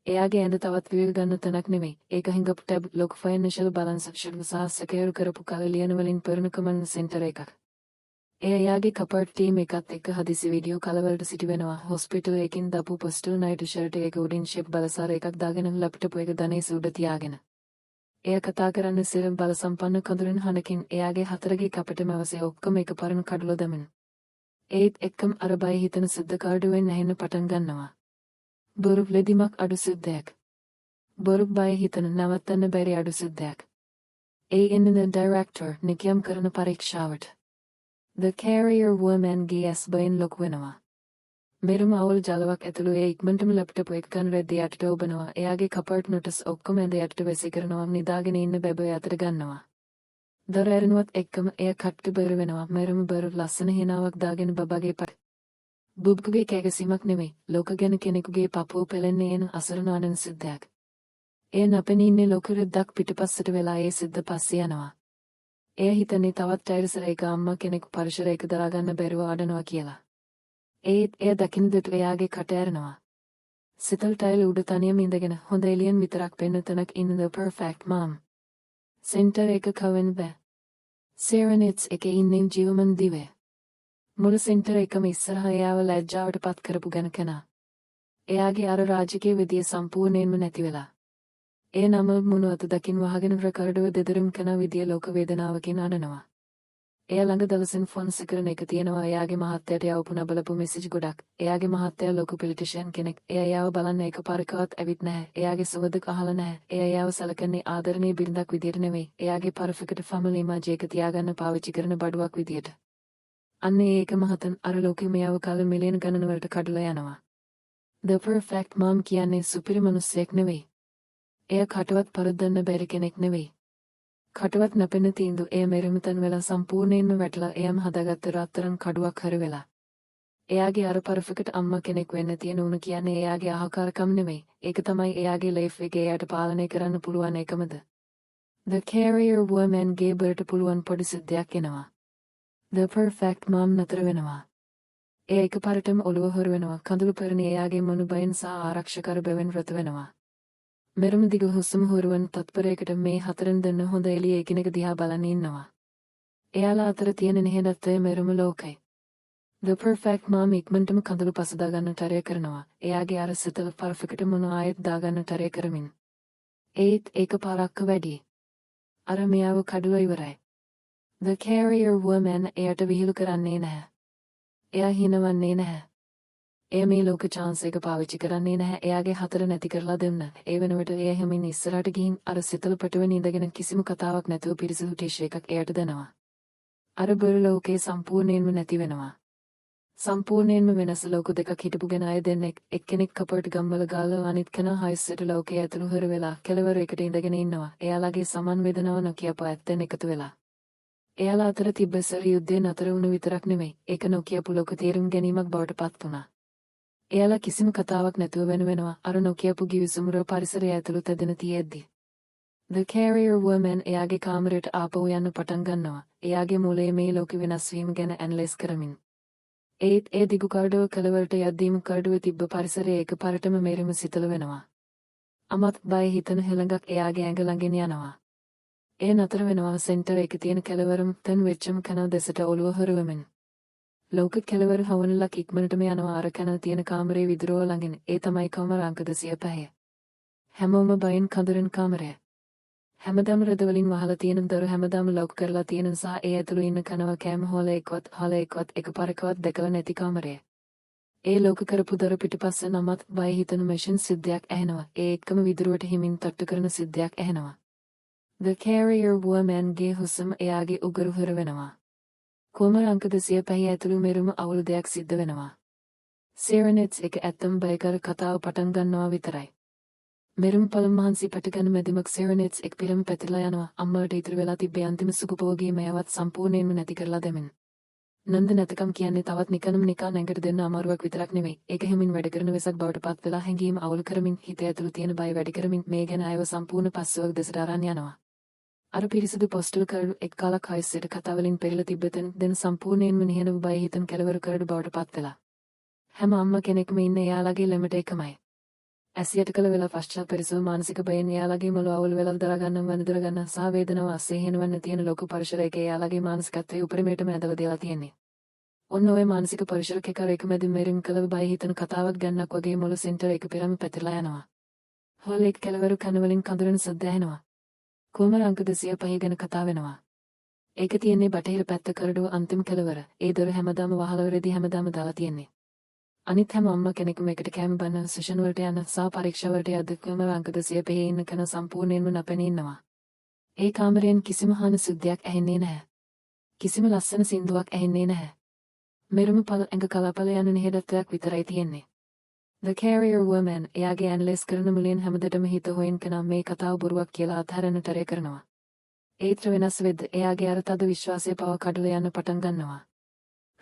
එයාගේ ඇඳ තවත් විවේක ගන්න තැනක් නෙමෙයි. ඒක හිඟපු ටැබ් ලොකු ෆයිනෑන්ෂල් බැලන්ස් ෂෙඩ් සහ සැකයරු කරපු කලලියන වලින් පෙරණ කමන් සෙන්ටර් එකක්. එයාගේ කපර්ට් ටීම් එකත් එක්ක හදිසි වීඩියෝ කලවලට සිටි වෙනවා. හොස්පිටල් එකකින් දපු පොස්ටල් නයිට් ෂර්ට් එක උඩින් ෂෙප් බලසාර එකක් දාගෙන ලැප්ටොප් එක දණේස උඩ තියාගෙන. එයා කතා කරන්න සිරම් බල සම්පන්න කඳුරින් හනකින් එයාගේ හතරගේ කපටම අවසේ ඔක්කොම එක පරණ කඩුල දමන. ඒත් එක්කම අර බය හිතන සුද්ධ කාඩුවෙන් ඇහෙන්න පටන් ගන්නවා. බොරු ලෙදිමක් අඩු සුද්ධයක්. බොරු බය හිතන නවත්තන්න බැරි අඩු සුද්ධයක්. ඒ එන්නේ the director නිකම් කරන පරීක්ෂාවට. The Carrier Woman ගේ බයින් ලොකු වෙනවා. මෙරුම අවුල් ජලවක් ඇතුළු ඒ ඉක්මනටම ලැප්ටොප් එක ගන්න රෙද්ද යටට ඔබනවා. එයාගේ කපර්ට් නොටස් ඔක්කොම ඇඳ යටට වෙසි කරනවා. නිදාගෙන ඉන්න බබේ අතට ගන්නවා. දොර ඇරෙනුවත් එක්කම එයා කට්ට බර වෙනවා. මෙරුම බර ලස්සන හිනාවක් දාගෙන බබාගේ බුබ්කුගේ කැගසීමක් නෙමෙයි. ලෝක ගැන කෙනෙකුගේ පපුව පෙලෙන්නේ එන අසරණ ආනන්ද සිද්ධයක්. එයා නැපෙනී ඉන්නේ ලොකු රෙද්දක් පිටපස්සට වෙලා ඒ සිද්ධ පස්සේ යනවා. එයා හිතන්නේ තවත් ටයිරසර එක අම්මා කෙනෙකු පරිසරයක දරාගන්න බැරුව ආඩනවා කියලා. ඒත් එයා දකින්න දෙට එයාගේ කට ඇරෙනවා. සිතල් ටයිල් උඩ තනියම ඉඳගෙන හොඳ එලියන් විතරක් පෙන්න තැනක් ඉන්න The Perfect Mom. සෙන්ටර් එක කවෙන් බෑ. සෙරෙනිට්ස් එකේ ඉන්නේ ජීවමන් දිවේ. මුළු සෙන්ටර් එකම ඉස්සරහා එයාව ලැජ්ජාවට පත් කරපු ගැන කෙනා. එයාගේ අර රාජකීය විදිය සම්පූර්ණයෙන්ම නැති වෙලා. ඒ නම මුණුවත දකින් වහගෙන රෙකෝඩුව දෙදරම් කන විදිය ලෝක වේදනාවකින් අඬනවා. එයා ළඟ දවසින් ෆෝන්ස් කරන එක තියෙනවා. එයාගේ මහත්තයාට යවපු නබලපු මෙසේජ් ගොඩක්. එයාගේ මහත්තයා ලොකු පොලිටිෂියන් කෙනෙක්. එයා එයාව බලන්න එකපාරකවත් ඇවිත් නැහැ. එයාගේ සුවදක අහලා නැහැ. එයා එයාව සලකන්නේ ආදරණීය බිරිඳක් විදියට නෙවෙයි. එයාගේ පර්ෆෙක්ට් ෆැමිලි ඉමේජ් එක තියාගන්න පාවිච්චි කරන බඩුවක් විදියට. අන්න ඒක මහතන් අර ලෝකෙම යව කාල මිලියන ගණන වලට කඩලා යනවා. The Perfect Mom කියන්නේ සුපිරි මිනිස්සෙක් නෙවෙයි. එයා කටවත් පරද්දන්න බැරි කෙනෙක් නෙවෙයි. කටවත් නැපෙන තීන්දු එයා මෙරිමතන් වෙලා සම්පූර්ණයෙන්ම වැටලා එයාම හදාගත්ත රත්තරන් කඩුවක් හරි වෙලා. එයාගේ අර පර්ෆෙක්ට් අම්මා කෙනෙක් වෙන්න තියෙන උන කියන්නේ එයාගේ අහකාරකම් නෙවෙයි. ඒක තමයි එයාගේ ලයිෆ් එක එයාට පාලනය කරන්න පුළුවන් එකමද. The Carrier Woman ගේ බර්ට පුළුවන් පොඩි සිද්ධියක් එනවා. The Perfect Mom නතර වෙනවා. ඒ එකපාරටම ඔළුව හොර වෙනවා. කඳුළු පෙරණ එයාගේ මනුබයන් සහ ආරක්ෂකර බැවෙන් රත වෙනවා. මෙරුම දිග හුස්ම හුරුවන් තත්පරයකට මේ හතරෙන් දෙන්න හොඳ එළිය එකිනෙක දිහා බලන් ඉන්නවා. එයාලා අතර තියෙන නිහඬත්වය මෙරුම ලෝකයි. The perfect mom ඉක්මනටම කඳුළු පසදා ගන්නට තරය කරනවා. එයාගේ අර සිතල පර්ෆෙක්ට් මොන ආයෙත් දාගන්න තරය කරමින්. ඒත් ඒක පාරක්ක වැඩි. අර මෙයාව කඩුව ඉවරයි. The carrier woman එයට විහිළු කරන්නේ නැහැ. එයා හිනවන්නේ නැහැ. එය මේ ලෝක chance එක පාවිච්චි කරන්නේ නැහැ. එයාගේ හතර නැති කරලා දෙන්න. ඒ වෙනුවට එයා හැමින් ඉස්සරහට ගිහින් අර සිතල පටුවෙන් ඉඳගෙන කිසිම කතාවක් නැතුව පිරිසිදු ටිෂ් එකක් එයට දෙනවා. අර බොරු ලෝකේ සම්පූර්ණයෙන්ම නැති වෙනවා. සම්පූර්ණයෙන්ම වෙනස් ලෝක දෙකක් හිටපු ගෙන අය දෙන්නෙක් එක්කෙනෙක් කපට ගම්වල ගාලා අනිත් කෙනා හයිස්සට ලෝකයේ ඇතුළු හර වෙලා කෙළවර එකට ඉඳගෙන ඉන්නවා. එයාලගේ සමන් වේදනාව නොකියපු ඇත්තෙන් එකතු වෙලා. එයාලා අතර තිබ්බ සර යුද්ධේ නතර වුණු විතරක් නෙමෙයි. ඒක නොකියපු ලෝක තේරුම් ගැනීමක් බවට පත් වුණා. එයාලා කිසිම කතාවක් නැතුව වෙනවා. අර නොකියපු ගිවිසුමර පරිසරය ඇතුළු තැදෙන තියෙද්දි. The carrier woman එයාගේ කාමරයට ආපහු යන්න පටන් ගන්නවා. එයාගේ මොළයේ මේ ලෝක වෙනස් වීම ගැන ඇනලයිස් කරමින්. ඒත් ඒ දිගු කරඩුව කලවලට යද්දීම කරඩුවේ තිබ්බ පරිසරය එකපාරටම මෙරිම සිතල වෙනවා. අමත් බය හිතන හෙළඟක් එයාගේ ඇඟ ළඟින් යනවා. ඒ නතර වෙනවා සෙන්ටර් එකේ තියෙන කෙළවරම තන් වෙච්චම කන දෙසට ඔළුව හොරවමින්. ලෝක කෙළවර හවුනලක් ඉක්මනටම යනවා අර කන තියෙන කාමරේ විදුරුව ළඟින්. ඒ තමයි කාමර අංක 205. හැමෝම බයෙන් කඳුරෙන් කාමරය. හැමදාම රදවලින් වහලා තියෙන දොර හැමදාම ලොක් කරලා තියෙන නිසා ඒ ඇතුළු ඉන්න කනව කෑම හොල එක්වත් එකපාරකවත් දැකලා නැති කාමරය. ඒ ලෝක කරපු දොර පිටිපස්ස නමත් බය හිතන මැෂින් සිද්ධියක් ඇහෙනවා. ඒ එක්කම විදුරුවට හිමින් තට්ටු කරන සිද්ධියක් ඇහෙනවා. The carrier woman ගේ හුස්ම එයාගේ උගරු හර වෙනවා. කොමර අංක 205 ඇතුළු මෙරුම අවුල් දෙයක් සිද්ධ වෙනවා. සෙරනෙට්ස් එක ඇත්තම බයකර කතාව පටන් ගන්නවා විතරයි. මෙරුම් පළමහන්සි පැටගන්න මැදිමක් සෙරනෙට්ස් එක් පිරම පැතිලා යනවා. අම්මට ඉතුරු වෙලා තිබ්බේ අන්තිම සුඛභෝගී මේවත් සම්පූර්ණයෙන්ම නැති කරලා දෙමින්. නන්ද නැතකම් කියන්නේ තවත් නිකන් නැඟට දෙන්න අමාරුවක් විතරක් නෙමෙයි. ඒක හැමින් වැඩ කරන වෙසක් බවට පත් වෙලා හැංගීම අවුල් කරමින් හිත ඇතුළු තියෙන බය වැඩි කරමින් මේ ගැන අයව සම්පූර්ණ පස්සුවක් දෙසට අරන් යනවා. අර පිරිසිදු පොස්ටල් කරඩු එක් කාලක් හයිස්සට කතාවලින් පෙරලා තිබ්බතෙන් දැන් සම්පූර්ණයෙන්ම නිහඬව බය හිතන් කෙලවර කරඩු බවට පත් වෙලා. හැම අම්ම කෙනෙක්ම ඉන්නේ එයාලගේ ළමට එකමයි. ඇසියට කළ වෙලා පශ්චාත් පරිසව මානසික බයෙන් එයාලගේ මොළ අවුල් වෙලා දරගන්න වනදර ගන්න සහ වේදනාව අස්සේ හෙනවන්න තියෙන ලොකු පරිසරයක එයාලගේ මානසිකත්වයේ උපරිමයටම ඇදලා දාලා තියෙන්නේ. ඔන්න ඔය මානසික පරිසරක එක මැදින් මෙරින් කළව බය හිතන කතාවක් ගන්නක් වගේ මොළ සෙන්ටර් එක පිරම පැතිරලා යනවා. හොල් එක කෙලවර කනවලින් කඳුරන සද්ද ඇහෙනවා. කොමර අංක 205 ගැන කතා වෙනවා. ඒක තියෙන්නේ බටහිර පැත්ත කරඩුව අන්තිම කෙලවර. ඒ දොර හැමදාම වහලා වෙරදී හැමදාම දාලා තියෙන්නේ. අනිත් හැම අම්ම කෙනෙකුම එකට කෑම බන්න සෙෂන් වලට යන සහ පරීක්ෂා වලට යද්දකම අංක 205 ඉන්න කෙනා සම්පූර්ණයෙන්ම නැපෙනී ඉන්නවා. ඒ කාමරයෙන් කිසිම හාන සුද්ධියක් ඇහෙන්නේ නැහැ. කිසිම ලස්සන සින්දුවක් ඇහෙන්නේ නැහැ. මෙරුම පළ ඇඟ කලපල යන නිහඬත්වයක් විතරයි තියෙන්නේ. The carrier woman එයාගේ ඇනලයිස් කරන මුලින් හැමදටම හිත හොයන කෙනා මේ කතාව බොරුවක් කියලා අත්හැරෙන්නට රේ කරනවා. ඒත්‍ර වෙනස් වෙද්ද එයාගේ අර තද විශ්වාසය පව කඩලා යන්න පටන් ගන්නවා.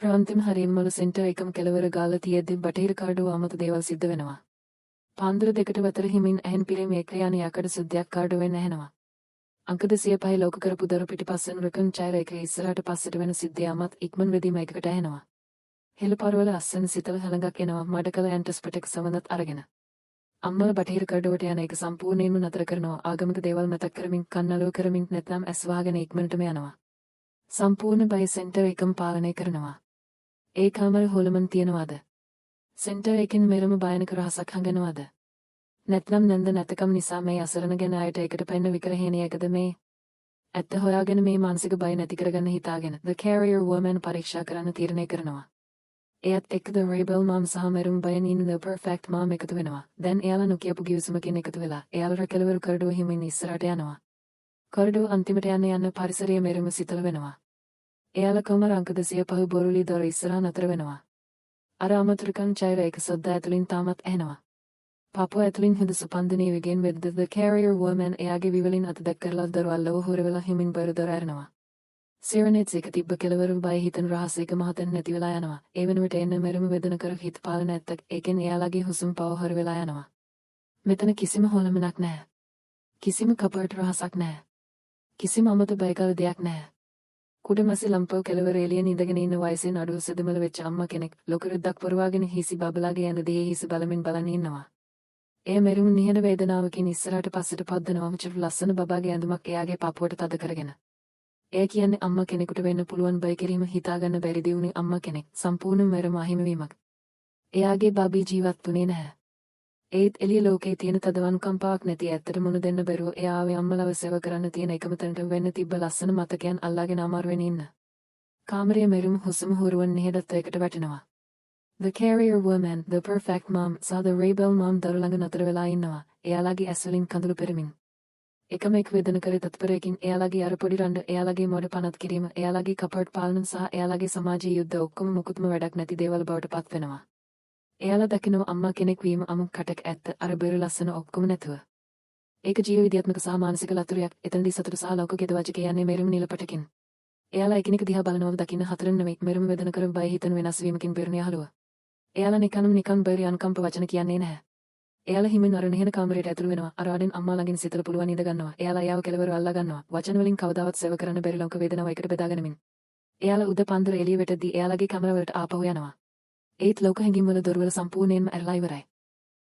ප්‍රවන්තිම හරියම මොළ සෙන්ටර් එකම කෙලවර ගාලා තියෙද්දි බටහිර කරඩුව අමත දේවල් සිද්ධ වෙනවා. පාන්දර දෙකට වතර හිමින් ඇහෙන පිරෙම එක යන යකඩ සුද්ධයක් කරඩුවෙන් ඇහෙනවා. අංක 205 ලෝක කරපු දොර පිටිපස්සෙන් රකන් චෛර එක ඉස්සරහට පස්සට වෙන සිද්ධිය අමත් ඉක්මන් වෙදීම එකකට ඇහෙනවා. හෙළපාරවල අස්සන සිතල හලඟක් එනවා මඩකල ඇන්ටස්පට් එක සමනත් අරගෙන. අම්මල බටහිර කරඩුවට යන එක සම්පූර්ණයෙන්ම නතර කරනවා. ආගමික දේවල් මතක් කරමින් කන්නලුව කරමින් නැත්නම් ඇස් වහගෙන ඉක්මනටම යනවා. සම්පූර්ණ බය සෙන්ටර් එකම පාලනය කරනවා. ඒ කාමර හොලමන් තියනවාද? සෙන්ටර් එකෙන් මෙරම භයානක රහසක් හංගනවාද? නැත්නම් නන්ද නැතකම් නිසා මේ අසරණ ගැන අයට එකට පැන්න වික්‍රහේනියකද මේ? ඇත්ත හොයාගෙන මේ මානසික බය නැති කරගන්න හිතාගෙන The carrier woman පරීක්ෂා කරන්න තීරණය කරනවා. එයත් එක්ක The rebel mom සහ මෙරුම් බයෙන් ඉන්න The perfect mom එකතු වෙනවා. දැන් එයාලා නොකියපු ගිවිසුමකින් එකතු වෙලා එයාලා කෙලවර කරඩුව හිමින් ඉස්සරහට යනවා. කරඩුව අන්තිමට යන්න පරිසරය මෙරුම සිතල වෙනවා. එයාලා කොමර අංක 205 බොරුලි දොර ඉස්සරහා නතර වෙනවා. අර අමතරිකන් චෛර එක සද්ද ඇතුලින් තාමත් ඇහෙනවා. පාපුව ඇතුලින් හොඳ සුපන්දනී වෙගෙන් වෙද්ද The carrier woman එයාගේ විවලින් අත දැක් කරලා දරවල්ලව හොරවෙලා හිමින් බර දොර ඇරනවා. සෙරනෙට්ස් එක තිබ්බ කෙලවර බය හිතන රහස එක මහතෙන් නැති වෙලා යනවා. ඒ වෙනුවට එන්න මෙරම වේදන කර හිත පාලන නැත්තක් ඒකෙන් එයාලගේ හුස්ම පව හොර වෙලා යනවා. මෙතන කිසිම හොලමනක් නැහැ. කිසිම කපට රහසක් නැහැ. කිසිම අමත බයකල දෙයක් නැහැ. කුඩමසි ලම්පව කෙලවර එළියෙන් ඉඳගෙන ඉන්න වයසෙන් අඩු සෙදමල වෙච්ච අම්මා කෙනෙක් ලොකු රුද්දක් පොරවාගෙන හිසි බබලාගේ යන දේ හිස බලමින් බලන් ඉන්නවා. එය මෙරුම් නිහඬ වේදනාවකින් ඉස්සරහට පස්සට පද්දනවම චුටු ලස්සන බබාගේ ඇඳුමක් එයාගේ පපුවට තද කරගෙන. එය කියන්නේ අම්මා කෙනෙකුට වෙන්න පුළුවන් බය කිරීම හිතාගන්න බැරි දියුණු අම්මා කෙනෙක් සම්පූර්ණ මෙරම අහිමිවීමක්. එයාගේ බබී ජීවත් වුණේ නැහැ. ඒත් එළිය ලෝකේ තියෙන තදවන් කම්පාවක් නැති ඇත්තට මුණ දෙන්න බැරුව එයා ආවේ අම්මලව සේව කරන්න තියෙන එකම තැනට වෙන්න තිබ්බ ලස්සන මතකයන් අල්ලාගෙන අමාරුවෙන් ඉන්න. කාමරයේ මෙරුම් හුස්ම හුරුවන් නිහඬත්වයකට වැටෙනවා. The carrier woman, the perfect mom, saw the rebel mom දරු ළඟ නතර වෙලා ඉන්නවා. එයාලගේ ඇස් වලින් කඳුළු පෙරමින්. එකම එක් වේදන කර තත්පරයකින් එයාලගේ අර පොඩි රණ්ඩ, එයාලගේ මොඩ පනත් කිරීම, එයාලගේ කපර්ට් පාලන සහ එයාලගේ සමාජීය යුද්ධ ඔක්කොම මුකුත්ම වැඩක් නැති දේවල් බවට පත් වෙනවා. එයාලා දකිනවා අම්මා කෙනෙක් වීම අමුක් කටක ඇත්ත අර බෙර ලස්සන ඔක්කොම නැතුව. ඒක ජීව විද්‍යාත්මක සහ මානසික ලතුරයක්. එතනදී සතුට සහ ලෞකික ගෙදවච කියන්නේ මෙරුම් නිලපටකින්. එයාලා එකිනෙක දිහා බලනවව දකින්න හතරෙන් නෙවෙයි මෙරුම් වේදන කර බය හිතන වෙනස් වීමකින් පිරුණ යහළුව. එයාලා නිකන් බැරි අනුකම්ප වචන කියන්නේ නැහැ. එයාලා හිමින් අර නිහඬ කාමරයට ඇතුළු වෙනවා. අර ආඩෙන් අම්මා ළඟින් සිතල පුළුවන් ඉඳ ගන්නවා. එයාලා එයාව කෙලවර අල්ලා ගන්නවා. වචන වලින් කවදාවත් සෙව කරන්න බැරි ලෝක වේදනාව එකට බෙදාගෙනමින්. එයාලා උද පන්දර එළිය වෙටදී එයාලගේ කමර වලට ආපහු යනවා. ඒත් ලෝක හැඟීම් වල දොරවල සම්පූර්ණයෙන්ම ඇරලා ඉවරයි.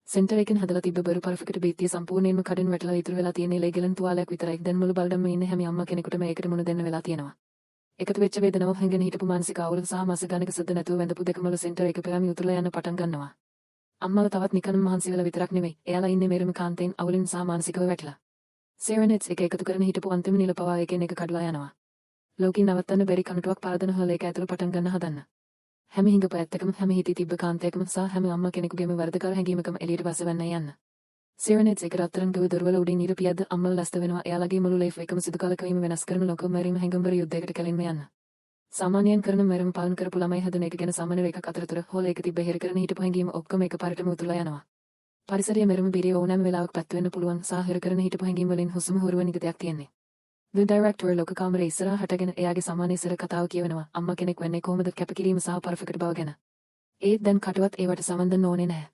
සෙන්ටර් එකෙන් හදලා තිබ්බ බරු පර්ෆෙක්ට් බීතිය සම්පූර්ණයෙන්ම කඩෙන් වැටලා ඉතුරු වෙලා තියෙන ලේ ගලන් තුවාලයක් විතරයි. දැන් මුළු බල්ඩම්ම ඉන්නේ හැම අම්මා කෙනෙකුට මේකට මුණ දෙන්න වෙලා තියෙනවා. එකතු වෙච්ච වේදනාව හැංගෙන හිටපු මානසික අවුල සහ මාස ගණක සද්ද නැතුව වැඳපු දෙකම වල සෙන්ටර් එක පෙරාමි උතුරලා යන පටන් ගන්නවා. අම්මව තවත් නිකන් මහන්සි වෙලා විතරක් නෙමෙයි. එයාලා ඉන්නේ මෙරම කාන්තෙන් අවුලෙන් සහ මානසිකව වැටලා. සෙරනෙට්ස් එක එකතු කරන හිටපු අන්තිම නිල පවා එකෙන් එක කඩලා යනවා. ලෝකේ නවත්තන්න බැරි කනටුවක් පාදන හොල එක ඇතුළ පටන් ගන්න හදන්න. හැම හිඟප ඇත්තකම හැම හිතේ තිබ්බ කාන්තයකම සහ හැම අම්මා කෙනෙකුගේම වරදකර හැඟීමකම එළියට බසවන්න යන්න. සෙරනෙට්ස් එක රත්තරන් ගව දොරවල උඩින් ඉර පියද්ද අම්මල ලස්ත වෙනවා. එයාලගේ මුළු ලයිෆ් එකම සිදු කාලක වීම වෙනස් කරන ලෝක මැරීම හැඟුම්බර යුද්ධයකට කලින්ම යන්න. සාමාන්‍යයෙන් කරන මැරම පාලන කරපු ළමයි හදන එක ගැන සාමාන්‍ය එකක් අතරතුර හොල එක තිබ්බ හිර කරන හිටපු හැඟීම ඔක්කොම එකපාරටම උතුරලා යනවා. පරිසරයේ මැරම බිරිය ඕනෑම වෙලාවක පැත් වෙන්න පුළුවන් සහ හිර කරන හිටපු හැඟීම් වලින් හුස්ම හුරුව නිගතයක් තියෙන්නේ. The director ලෝක කාමරේ ඉස්සරහටගෙන එයාගේ සමාන ඉස්සර කතාව කියවනවා. අම්මා කෙනෙක් වෙන්නේ කොහොමද කැපකිරීම සහ පර්ෆෙක්ට් බව ගැන. ඒත් දැන් කටවත් ඒවට සමන් දෙන්න ඕනේ නැහැ.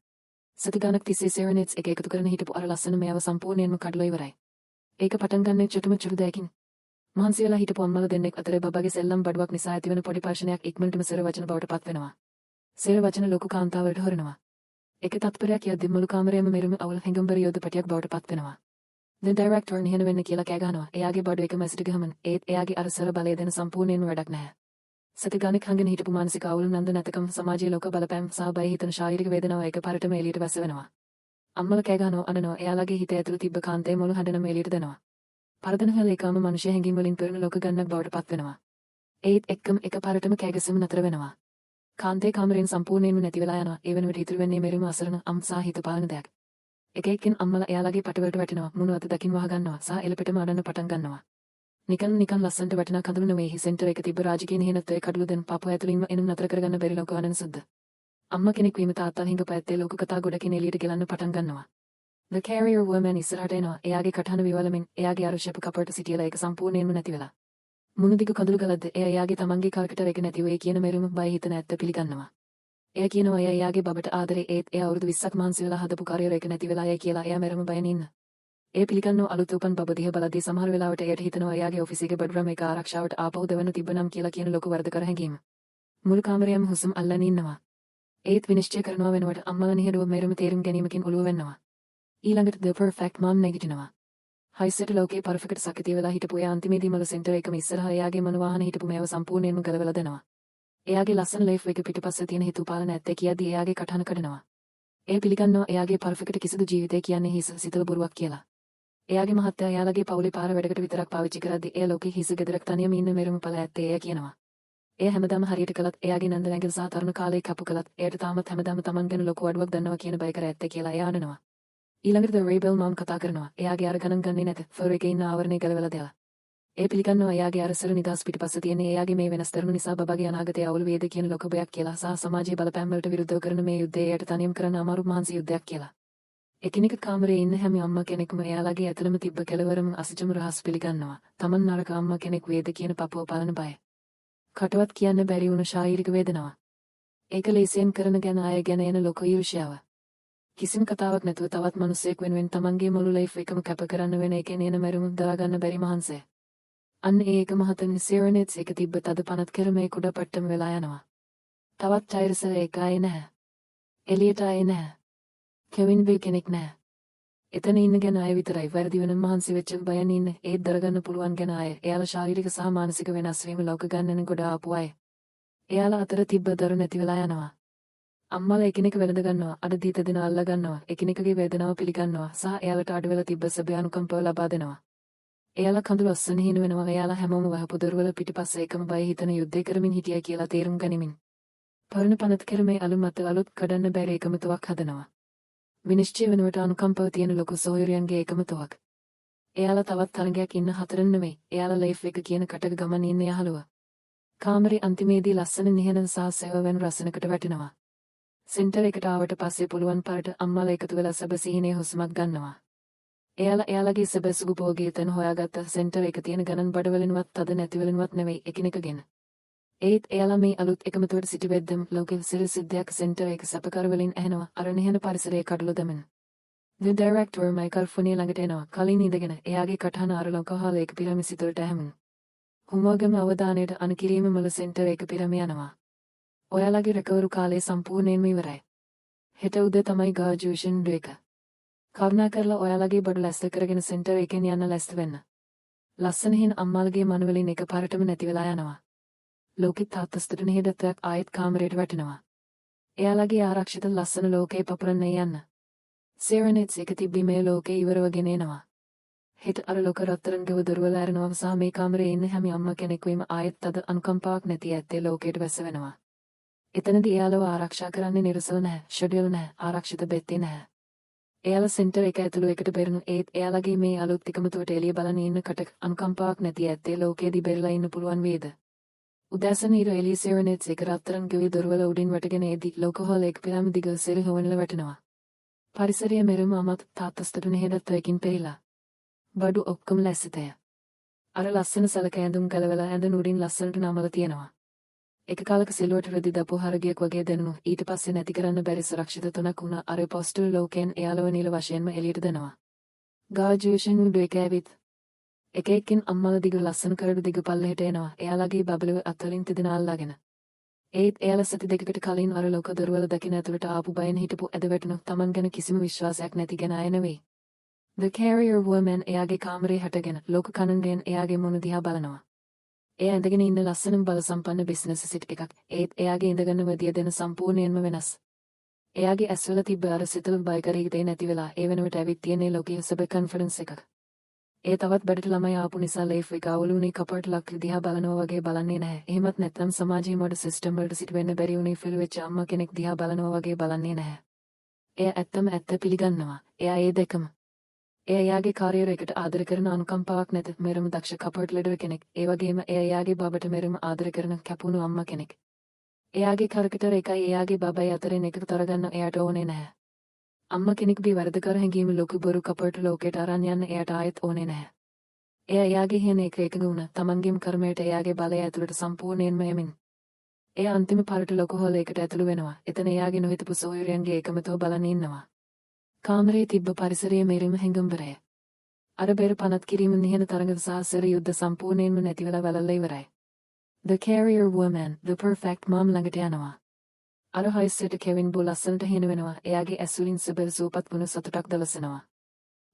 සති ගණක් තිස්සේ සෙරනෙට්ස් එක එකතු කරන හිටපු අර ලස්සන මෙයාව සම්පූර්ණයෙන්ම කඩලා ඉවරයි. ඒක පටන් ගන්නේ චුටු දෙයකින්. මහන්සි වෙලා හිටපු අම්මලා දෙන්නෙක් අතරේ බබාගේ සෙල්ලම් බඩුවක් නිසා ඇතිවන පොඩි පර්ෂණයක් ඉක්මනටම සෙර වචන බවට පත් වෙනවා. සෙර වචන ලොකු කාන්තාවලට හොරනවා. එක තත්පරයක් යද්දී මුළු කාමරයම මෙරුම අවුල් හැඟුම්බර යොද පැටියක් බවට පත් වෙනවා. The director නිහඬ වෙන්න කියලා කෑ ගහනවා. එයාගේ බඩු එක මැසිට ගහමන්. ඒත් එයාගේ අර සර බලය දෙන සම්පූර්ණයෙන්ම වැඩක් නැහැ. සති ගණක් හංගෙන හිටපු මානසික අවුල් නන්ද නැතකම සමාජයේ ලෝක බලපෑම් සහ බය හිතන ශාරීරික වේදනාව එකපාරටම එළියට බැස වෙනවා. අම්මලා කෑ ගහනවා අනනවා. එයාලගේ හිත ඇතුළේ තිබ්බ කාන්තේ මුළු හඬනම එළියට දෙනවා. පරදනහල ඒකම මනුෂ්‍ය හැඟීම් වලින් පෙරණ ලෝක ගන්නක් බවට පත් වෙනවා. ඒත් එක්කම එකපාරටම කෑගසම නතර වෙනවා. කාන්තේ කාමරයෙන් සම්පූර්ණයෙන්ම නැති වෙලා යනවා. ඒ වෙනුවට ඉතුරු වෙන්නේ මෙරිම අසරණ අම්සා හිත පාලන දෙයක්. එක එක්කෙන් අම්මලා එයාලගේ පටවලට වැටෙනවා. මුණු අත දකින් වහ ගන්නවා සහ එලපෙටම අඬන්න පටන් ගන්නවා. නිකන් ලස්සන්ට වැටෙන කඳුළු නෙවෙයි සෙන්ටර් එක තිබ්බ රාජකීය නිහඬත්වයේ කඩළු දෙන පපුව ඇතුළින්ම එනම් නතර කරගන්න බැරි ලෝක වනන සද්ද. අම්මා කෙනෙක් වීම තාත්තා හිඟ පැත්තේ ලෝක කතා ගොඩකින් එළියට ගෙලන්න පටන් ගන්නවා. The carrier woman ඉස්සරහට එනවා. එයාගේ කටහඬ විවලමින් එයාගේ අර ෂෙප් කපර්ට සිටියලා ඒක සම්පූර්ණයෙන්ම නැති වෙලා. මුණු දිග කඳුළු ගලද්ද එයාගේ තමන්ගේ කාර්කටර් එක නැතිව ඒ කියන මෙරුම බය හිතන ඇත්ත පිළිගන්නවා. එයා කියනවා එයාගේ බබට ආදරේ ඒත් එයා අවුරුදු 20ක් මහන්සි වෙලා හදපු කාර්යර එක නැති වෙලා යයි කියලා එයා මෙරුම බයෙන් ඉන්න. ඒ පිළිගන්නව අලුත් උපන් බබ දිහා බලද්දී සමහර වෙලාවට එයාට හිතනවා එයාගේ ඔෆිස් එකේ බඩරම එක ආරක්ෂාවට ආපහු දෙවන්න තිබ්බනම් කියලා කියන ලොකු වරදකර හැඟීම. මුළු කාමරයම හුස්ම අල්ලන් ඉන්නවා. ඒත් විනිශ්චය කරනවා වෙනවට අම්මලා නිහඬව මෙරුම තේරුම් ගැනීමකින් ඔළුව වෙන්නවා. ඊළඟට the perfect mom නැගිටිනවා. හයිසෙට ලෝකේ පර්ෆෙක්ට් සකතිය වෙලා හිටපු එයා අන්තිමේදී මල සෙන්ටර් එකම ඉස්සරහා එයාගේ මන වාහන හිටපු මේව සම්පූර්ණයෙන්ම ගලවලා දෙනවා. එයාගේ ලස්සන ලයිෆ් එක පිටපස්සේ තියෙන හිතු පාලන ඇත්තේ කියද්දී එයාගේ කටහඬ කඩනවා. ඒ පිළිගන්නවා එයාගේ පර්ෆෙක්ට් කිසිදු ජීවිතේ කියන්නේ හිස සිතල බොරුවක් කියලා. එයාගේ මහත්තයා එයාලගේ පවුලේ පාර වැඩකට විතරක් පාවිච්චි කරද්දී එයා ලෝකේ හිස ගෙදරක් තනියම ඉන්න මෙරුම පළ ඇත්තේ එයා කියනවා. එයා හැමදාම හරියට කළත් එයාගේ නන්ද නැගල සහ තරුණ කාලේ කපු කළත් එයාට තාමත් හැමදාම තමන් ගැන ලොකු අඩුවක් දන්නවා කියන බය කර ඇත්තේ කියලා එයා අඬනවා. ඊළඟට the rebel mom කතා කරනවා. එයාගේ අර ගණන් ගන්නේ නැත ෆර් එකේ ඉන්න ආවරණය ගලවලා දාලා. ඒ පිළිගන්නවා එයාගේ අරසර නිදාස් පිටිපස්ස තියෙන එයාගේ මේ වෙනස් තරම නිසා බබාගේ අනාගතය අවුල් වේද කියන ලොකු බයක් කියලා සහ සමාජයේ බලපෑම් වලට විරුද්ධව කරන මේ යුද්ධය එයාට තනියම කරන්න අමාරු මහන්සි යුද්ධයක් කියලා. එකිනෙක කාමරේ ඉන්න හැම අම්මා කෙනෙක්ම එයාලගේ ඇතුළම තිබ්බ කෙලවරම අසජම රහස් පිළිගන්නවා. තමන් නරක අම්මා කෙනෙක් වේද කියන පපුව පාලන බය. කටවත් කියන්න බැරි වුණ ශාරීරික වේදනාව. ඒක ලේසියෙන් කරන ගැන අය ගැන එන ලොකු ඊර්ෂ්‍යාව. කිසිම කතාවක් නැතුව තවත් මිනිසෙක් වෙනුවෙන් තමන්ගේ මුළු ලයිෆ් එකම කැප කරන්න වෙන එකේ නේන මරුම දරා ගන්න බැරි මහන්සිය. අන්න ඒක මහතනි සෙරනෙට්ස් එක තිබ්බ තද පනත් කර මේ කුඩ පට්ටම වෙලා යනවා. තවත් ටයිර්සල එක ආයේ නැහැ. එලියට ආයේ නැහැ. කෙවින් බිල් කෙනෙක් නැහැ. එතන ඉන්න ගැන අය විතරයි වැරදි වෙන මහන්සි වෙච්ච බයන් ඉන්න ඒත් දරගන්න පුළුවන් ගැන අය. එයාලා ශාරීරික සහ මානසික වෙනස් වීම ලෝක ගන්නන ගොඩ ආපු අය. එයාලා අතර තිබ්බ දරු නැති වෙලා යනවා. අම්මලා එකිනෙක වැළඳ ගන්නවා, අඩ දීත දෙන අල්ලා ගන්නවා, එකිනෙකගේ වේදනාව පිළිගන්නවා සහ එයාලට අඩු වෙලා තිබ්බ සැබෑ අනුකම්පාව ලබා දෙනවා. එයාලා කඳුළු ඔස්සන හින වෙනවා. එයාලා හැමෝම වහපු දරුවල පිටිපස්සේ එකම බය හිතන යුද්ධය කරමින් හිටියයි කියලා තේරුම් ගනිමින්. පරණ පනත් කරමේ අලුමත අලුත් කඩන්න බැරි එකමතුවක් හදනවා. විනිශ්චය වෙනුවට අනුකම්පාව තියෙන ලොකු සොයුරියන්ගේ එකමතුවක්. එයාලා තවත් තරගයක් ඉන්න හතරන් නෙමෙයි. එයාලා ලයිෆ් එක කියන කටක ගමන් ඉන්න යහළුවා. කාමරේ අන්තිමේදී ලස්සන නිහඬ සහ සෙවවෙන රසනකට වැටෙනවා. සෙන්ටර් එකට ආවට පස්සේ පුළුවන් පාට අම්මලා එකතු වෙලා සබසීනේ හුස්මක් ගන්නවා. එයාලගේ සබසුගු භෝගී තැන හොයාගත්ත සෙන්ටර් එක තියෙන ගණන් බඩවලින්වත් තද නැතිවලින්වත් නෙවෙයි එකිනෙකගෙන. ඒත් එයාලා මේ අලුත් එකමතුවට සිටි වෙද්දම ලෝකෙ සිරි සිද්ධයක් සෙන්ටර් එක සැපකර වලින් ඇහෙනවා. අර නිහඬ පරිසරයේ කඩළු දමන. The director මයිකල් ෆොනිය ළඟට එනවා. කලින් ඉඳගෙන එයාගේ කටහන අර ලෝකහාල එක පිරමිසිතුලට හැමුණු. හුමෝගම අවධානයට අනුකිරීම මුල සෙන්ටර් එක පිරම යනවා. ඔයාලගේ රැකවරු කාලේ සම්පූර්ණයෙන්ම ඉවරයි. හෙට උදේ තමයි ග්‍රැජුවේෂන් ඩේ එක. කරුණා කරලා ඔයාලගේ බඩු ලැස්ත කරගෙන සෙන්ටර් එකෙන් යන්න ලැස්ත වෙන්න. ලස්සන හින් අම්මාලගේ මනවලින් එකපාරටම නැති වෙලා යනවා. ලෝකෙත් තාත්තස්තට නිහඬත්වයක් ආයෙත් කාමරයට වැටෙනවා. එයාලගේ ආරක්ෂිත ලස්සන ලෝකේ පපුරන්න යන්න. සෙරනෙට්ස් එක තිබ්බි මේ ලෝකේ ඉවරවගෙන එනවා. හෙට අර ලෝක රත්තරන් ගව දොරවල ඇරනවා සහ මේ කාමරේ ඉන්න හැම අම්මා කෙනෙකුම ආයෙත් අද අනුකම්පාවක් නැති ඇත්තේ ලෝකයට වැස වෙනවා. එතනදී එයාලව ආරක්ෂා කරන්නේ නිරසල නැහැ, ෂෙඩියුල් නැහැ, ආරක්ෂිත බෙත්තේ නැහැ. එයාලා සෙන්ටර් එක ඇතුළු එකට බෙරණු ඒත් එයාලගේ මේ අලුත් එකමතුවට එළිය බලන ඉන්න කට අනුකම්පාවක් නැති ඇත්තේ ලෝකයේදී බෙරලා ඉන්න පුළුවන් වේද? උදෑසන ඉර එළිය සෙරනෙට්ස් එක රත්තරන් ගව දොරවල උඩින් වැටගෙන එදී ලෝකහෝල් එක පිරාම දිග සෙල් හොවනල වැටෙනවා. පරිසරයේ මෙරම අමත් තාත්තස්තට නිහඬත්වයකින් පෙරිලා. බඩු ඔක්කොම ලැස්සතය. අර ලස්සන සලක ඇඳුම් ගලවලා ඇඳ නුඩින් ලස්සනට නමලා තියෙනවා. එක කාලක සිල්වට රෙදි දපු හරගයක් වගේ දැනුණු ඊට පස්සේ නැති කරන්න බැරි සුරක්ෂිත තුනක් වුණා. අර පොස්ටල් ලෝකෙන් එයාලව නිල වශයෙන්ම එළියට දෙනවා. ග්‍රැජුවේෂන් ඩේ කෑවිත් එක එක්කින් අම්මලා දිග ලස්සන කරඩු දිග පල්ලෙහෙට එනවා. එයාලගේ බබලව අත්වලින් තිදෙන අල්ලාගෙන. ඒත් එයාලා සති දෙකකට කලින් අර ලෝක දොරවල දකින ඇතුළට ආපු බයෙන් හිටපු ඇදවැටුණු තමන් ගැන කිසිම විශ්වාසයක් නැති ගැන අය නෙවෙයි. The carrier woman එයාගේ කාමරේ හටගෙන ලෝක කනන්ගෙන් එයාගේ මුණ දිහා බලනවා. එයා ඇඳගෙන ඉන්න ලස්සනම බල සම්පන්න බිස්නස් සිට් එකක්. ඒත් එයාගේ ඉඳගන්න වදිය දෙන සම්පූර්ණයෙන්ම වෙනස්. එයාගේ ඇස්වල තිබ්බ අර සිතල බයිකරී දේ නැති වෙලා ඒ වෙනුවට ඇවිත් තියෙන්නේ ලෝකීය සබ කන්ෆරන්ස් එකක්. ඒ තවත් බඩට ළමයි ආපු නිසා ලේෆ් එක අවුලුනේ කපර්ට් ලක් දිහා බලනවා වගේ බලන්නේ නැහැ. එහෙමත් නැත්නම් සමාජයේ මොඩ සිස්ටම් වලට සිට වෙන්න බැරි උනේ ෆිල් වෙච්ච අම්මා කෙනෙක් දිහා බලනවා වගේ බලන්නේ නැහැ. එයා ඇත්තම ඇත්ත පිළිගන්නවා. එයා ඒ දෙකම. එයාගේ කාර්යර එකට ආදර කරන අනුකම්පාවක් නැත මෙරම දක්ෂ කපර්ට් ලෙඩර් කෙනෙක්. ඒ වගේම එයාගේ බබට මෙරම ආදර කරන කැපුණු අම්මා කෙනෙක්. එයාගේ කරකටර එකයි එයාගේ බබයි අතරින් එකක තරගන්න එයාට ඕනේ නැහැ. අම්මා කෙනෙක් බී වරදකර හැඟීම ලොකු බොරු කපර්ට් ලෝකයට අරන් යන්න එයාට ආයෙත් ඕනේ නැහැ. එයාගේ හින එක එකඟ වුණා. තමන්ගේම කර්මයට එයාගේ බලය ඇතුළට සම්පූර්ණයෙන්ම යමින්. එයා අන්තිම පාරට ලොකු හොල් එකට ඇතුළු වෙනවා. එතන එයාගේ නොහිතපු සොයුරියන්ගේ එකමතුව බලන් ඉන්නවා. කාමරේ තිබ්බ පරිසරයේ මෙරිම හැඟුම්බරය. අර බෙර පනත් කිරීම නිහඬ තරඟ සහ සෙර යුද්ධ සම්පූර්ණයෙන්ම නැති වෙලා වැළල්ලා ඉවරයි. The carrier woman, the perfect mom ළඟට යනවා. අර හයිසෙට කෙවින් බෝ ලස්සනට හින වෙනවා. එයාගේ ඇස්වලින් සබල් සූපත් වුණු සතුටක් දවසනවා.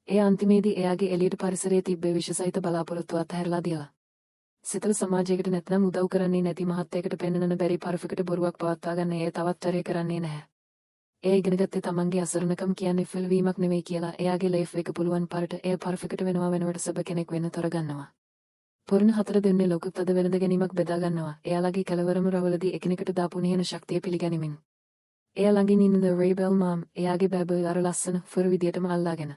ඒ අන්තිමේදී එයාගේ එළියට පරිසරයේ තිබ්බ විශේෂයිත බලාපොරොත්තු අත්හැරලා දියලා. සිතල සමාජයකට නැත්නම් උදව් කරන්නේ නැති මහත්යකට පෙන්වන්න බැරි පර්ෆෙක්ට් බොරුවක් පවත්වා ගන්න ඒ තවත්තරය කරන්නේ නැහැ. ඒ ඉගෙන ගත්තේ තමන්ගේ අසරණකම් කියන්නේ ෆිල් වීමක් නෙවෙයි කියලා. එයාගේ ලයිෆ් එක පුළුවන් පාරට ඒ පර්ෆෙක්ට් වෙනවා වෙනවට සබ කෙනෙක් වෙන්න තොරගන්නවා. පොරණ හතර දෙන්නේ ලොකුත් අද වෙනද ගැනීමක් බෙදා ගන්නවා. එයාලගේ කලවරම රවලදී එකිනෙකට දාපු නිහන ශක්තිය පිළිගනිමින්. එයා ළඟින් ඉන්න the rebel mom එයාගේ බබල් අර ලස්සන ෆුර විදියටම අල්ලාගෙන.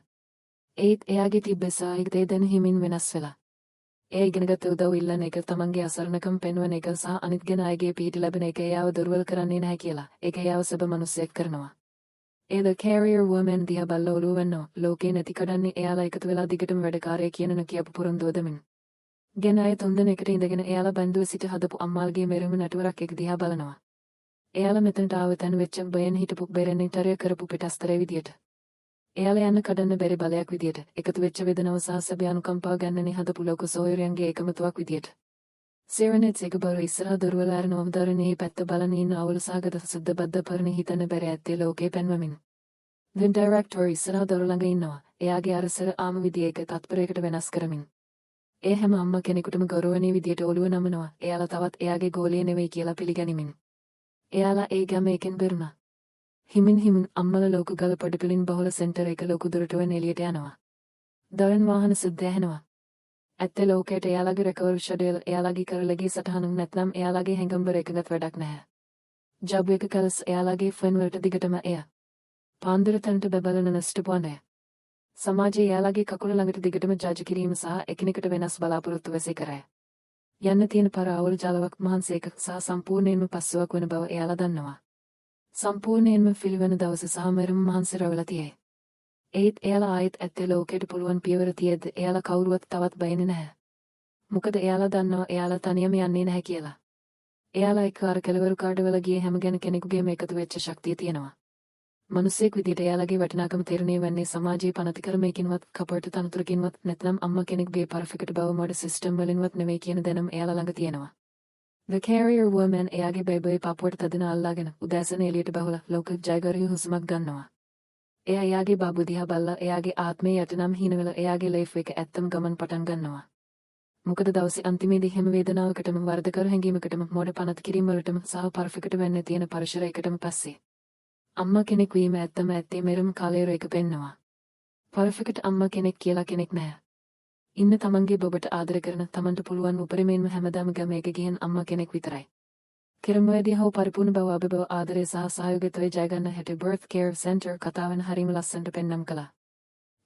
ඒත් එයාගේ තිබ්බසායික දේ දැන හිමින් වෙනස් වෙලා. ඒ ඉගෙනගත්ත උදව් ඉල්ලන එක තමන්ගේ අසරණකම් පෙන්වන එක සහ අනිත් ගැන අයගේ පිහිට ලැබෙන එක එයාව දුර්වල කරන්නේ නැහැ කියලා. ඒක එයාව සබ මනුස්සයෙක් කරනවා. ඒ the carrier woman දිහා බල්ල ඔලුව වෙනවා. ලෝකේ නැති කඩන්නේ එයාලා එකතු වෙලා දිගටම වැඩකාරය කියන කියපු පුරුන්දුව දෙමින්. ගෙන අය තුන්දෙන එකට ඉඳගෙන එයාලා බඳුව සිට හදපු අම්මාල්ගේ මෙරම නටුවරක් එක දිහා බලනවා. එයාලා මෙතනට ආව තැන වෙච්ච බයෙන් හිටපු බෙරෙන්ටරය කරපු පිටස්තරය විදියට. එයාලා යන්න කඩන්න බැරි බලයක් විදියට එකතු වෙච්ච වේදනාව සහ සැබෑ අනුකම්පාව ගන්නනේ හදපු ලෝක සොයුරියන්ගේ එකමතුවක් විදියට. සෙරනෙට්ස් එක බර ඉස්සරහ දොරවල ආරනවම දරනේ පැත්ත බලන ඉන්න අවුල් සහගත සුද්ධ බද්ද පරණ හිතන බැරි ඇත්තේ ලෝකේ පෙන්වමින්. The director ඉස්සරහ දොර ළඟ ඉන්නවා. එයාගේ අරසර ආම විදිය එක තත්පරයකට වෙනස් කරමින්. ඒ හැම අම්මා කෙනෙකුටම ගෞරවනීය විදියට ඔළුව නමනවා. එයාලා තවත් එයාගේ ගෝලිය නෙවෙයි කියලා පිළිගනිමින්. එයාලා ඒ ගම එකෙන් බෙරුණා. හිමින් අම්මලා ලෝක ගල පඩපිලින් බහුල සෙන්ටර් එක ලොකු දුරටවෙන් එළියට යනවා. දරන් වාහන සුද්ද ඇහෙනවා. ඇත්ත ලෝකයට එයාලගේ රෙකවර් ෂෙඩියුල් එයාලගේ කරලගේ සටහනුම් නැත්නම් එයාලගේ හැඟම්බර එකගත් වැඩක් නැහැ. ජොබ් එක කලස් එයාලගේ ෆෙන් වලට දිගටම එය. පාන්දර තැනට බබලන නෂ්ටපුවනය. සමාජයේ එයාලගේ කකුල ළඟට දිගටම ජජ් කිරීම සහ එකිනෙකට වෙනස් බලාපොරොත්තු වැසී කරයි. යන්න තියෙන පාර අවුල් ජලවක් මහන්සියක සහ සම්පූර්ණයෙන්ම පස්සුවක් වෙන බව එයාලා දන්නවා. සම්පූර්ණයෙන්ම පිළිවෙන දවස සහ මරම මහන්සි රැවලා තියෙයි. ඒත් එයාලා ආයෙත් ඇත්තේ ලෝකෙට පුළුවන් පියවර තියෙද්ද එයාලා කවුරුවත් තවත් බයන්නේ නැහැ. මොකද එයාලා දන්නවා එයාලා තනියම යන්නේ නැහැ කියලා. එයාලා එක්කාර කෙලවරු කාඩවල ගියේ හැම ගැන කෙනෙකුගේම එකතු වෙච්ච ශක්තිය තියෙනවා. මිනිස්සෙක් විදියට එයාලගේ වටිනාකම තේරුණේ වන්නේ සමාජයේ පනති ක්‍රමයකින්වත් කපට තනතුරකින්වත් නැත්නම් අම්මා කෙනෙක්ගේ පර්ෆෙක්ට් බව මොඩ සිස්ටම් වලින්වත් නෙවෙයි කියන දැනුම එයාලා ළඟ තියෙනවා. The carrier woman එයාගේ බේබේ පාපුවට තදින අල්ලාගෙන උදෑසන එළියට බහුලා ලෝක ජයගරිය හුස්මක් ගන්නවා. එයාගේ බාබු දිහා බලලා එයාගේ ආත්මය යටනම් හිනවල එයාගේ ලයිෆ් එක ඇත්තම ගමන් පටන් ගන්නවා. මොකද දවසේ අන්තිමේදී හැම වේදනාවකටම වරදකර හැඟීමකටම මොඩ පනත් කිරීම වලටම සහ පර්ෆෙක්ට් වෙන්න තියෙන පරිසරයකටම පස්සේ අම්මා කෙනෙක් වීම ඇත්තම ඇත්තේ මෙරම කාලේ එක පෙන්නවා. පර්ෆෙක්ට් අම්මා කෙනෙක් කියලා කෙනෙක් නැහැ. ඉන්න තමන්ගේ බබට ආදර කරන තමන්ට පුළුවන් උපරිමයෙන්ම හැමදාම ගම එක ගියන් අම්මා කෙනෙක් විතරයි. කිරමවැදී හෝ පරිපූර්ණ බව අභිබව ආදරය සහ සහයෝගිතවය ජයගන්න හැටි බර්ත් කෙයාර් සෙන්ටර් කතාවෙන් හරිම ලස්සනට පෙන්නම් කළා.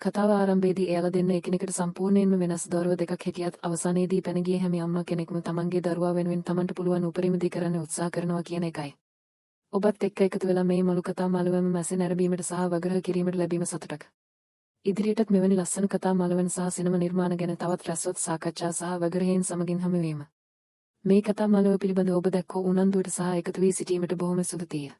කතාව ආරම්භයේදී එයාලා දෙන්න එකිනෙකට සම්පූර්ණයෙන්ම වෙනස් දරුවෝ දෙකක් හිටියත් අවසානයේදී පැන ගිය හැම අම්මා කෙනෙක්ම තමන්ගේ දරුවා වෙනුවෙන් තමන්ට පුළුවන් උපරිම දේ කරන්න උත්සාහ කරනවා කියන එකයි. ඔබත් එක්ක එකතු වෙලා මේ මුළු කතා මාලාවම මැසෙ නැරඹීමට සහ වග්‍රහ කිරීමට ලැබීම සතුටක්. ඉදිරියටත් මෙවැනි ලස්සන කතා මාලාවන් සහ සිනමා නිර්මාණ ගැන තවත් රසවත් සාකච්ඡා සහ වග්‍රහයෙන් සමගින් හමුවීම. මේ කතා මාලාව පිළිබඳ ඔබ දක්වූ උනන්දුවට සහ එකතු වී සිටීමට බොහොම ස්තුතියි.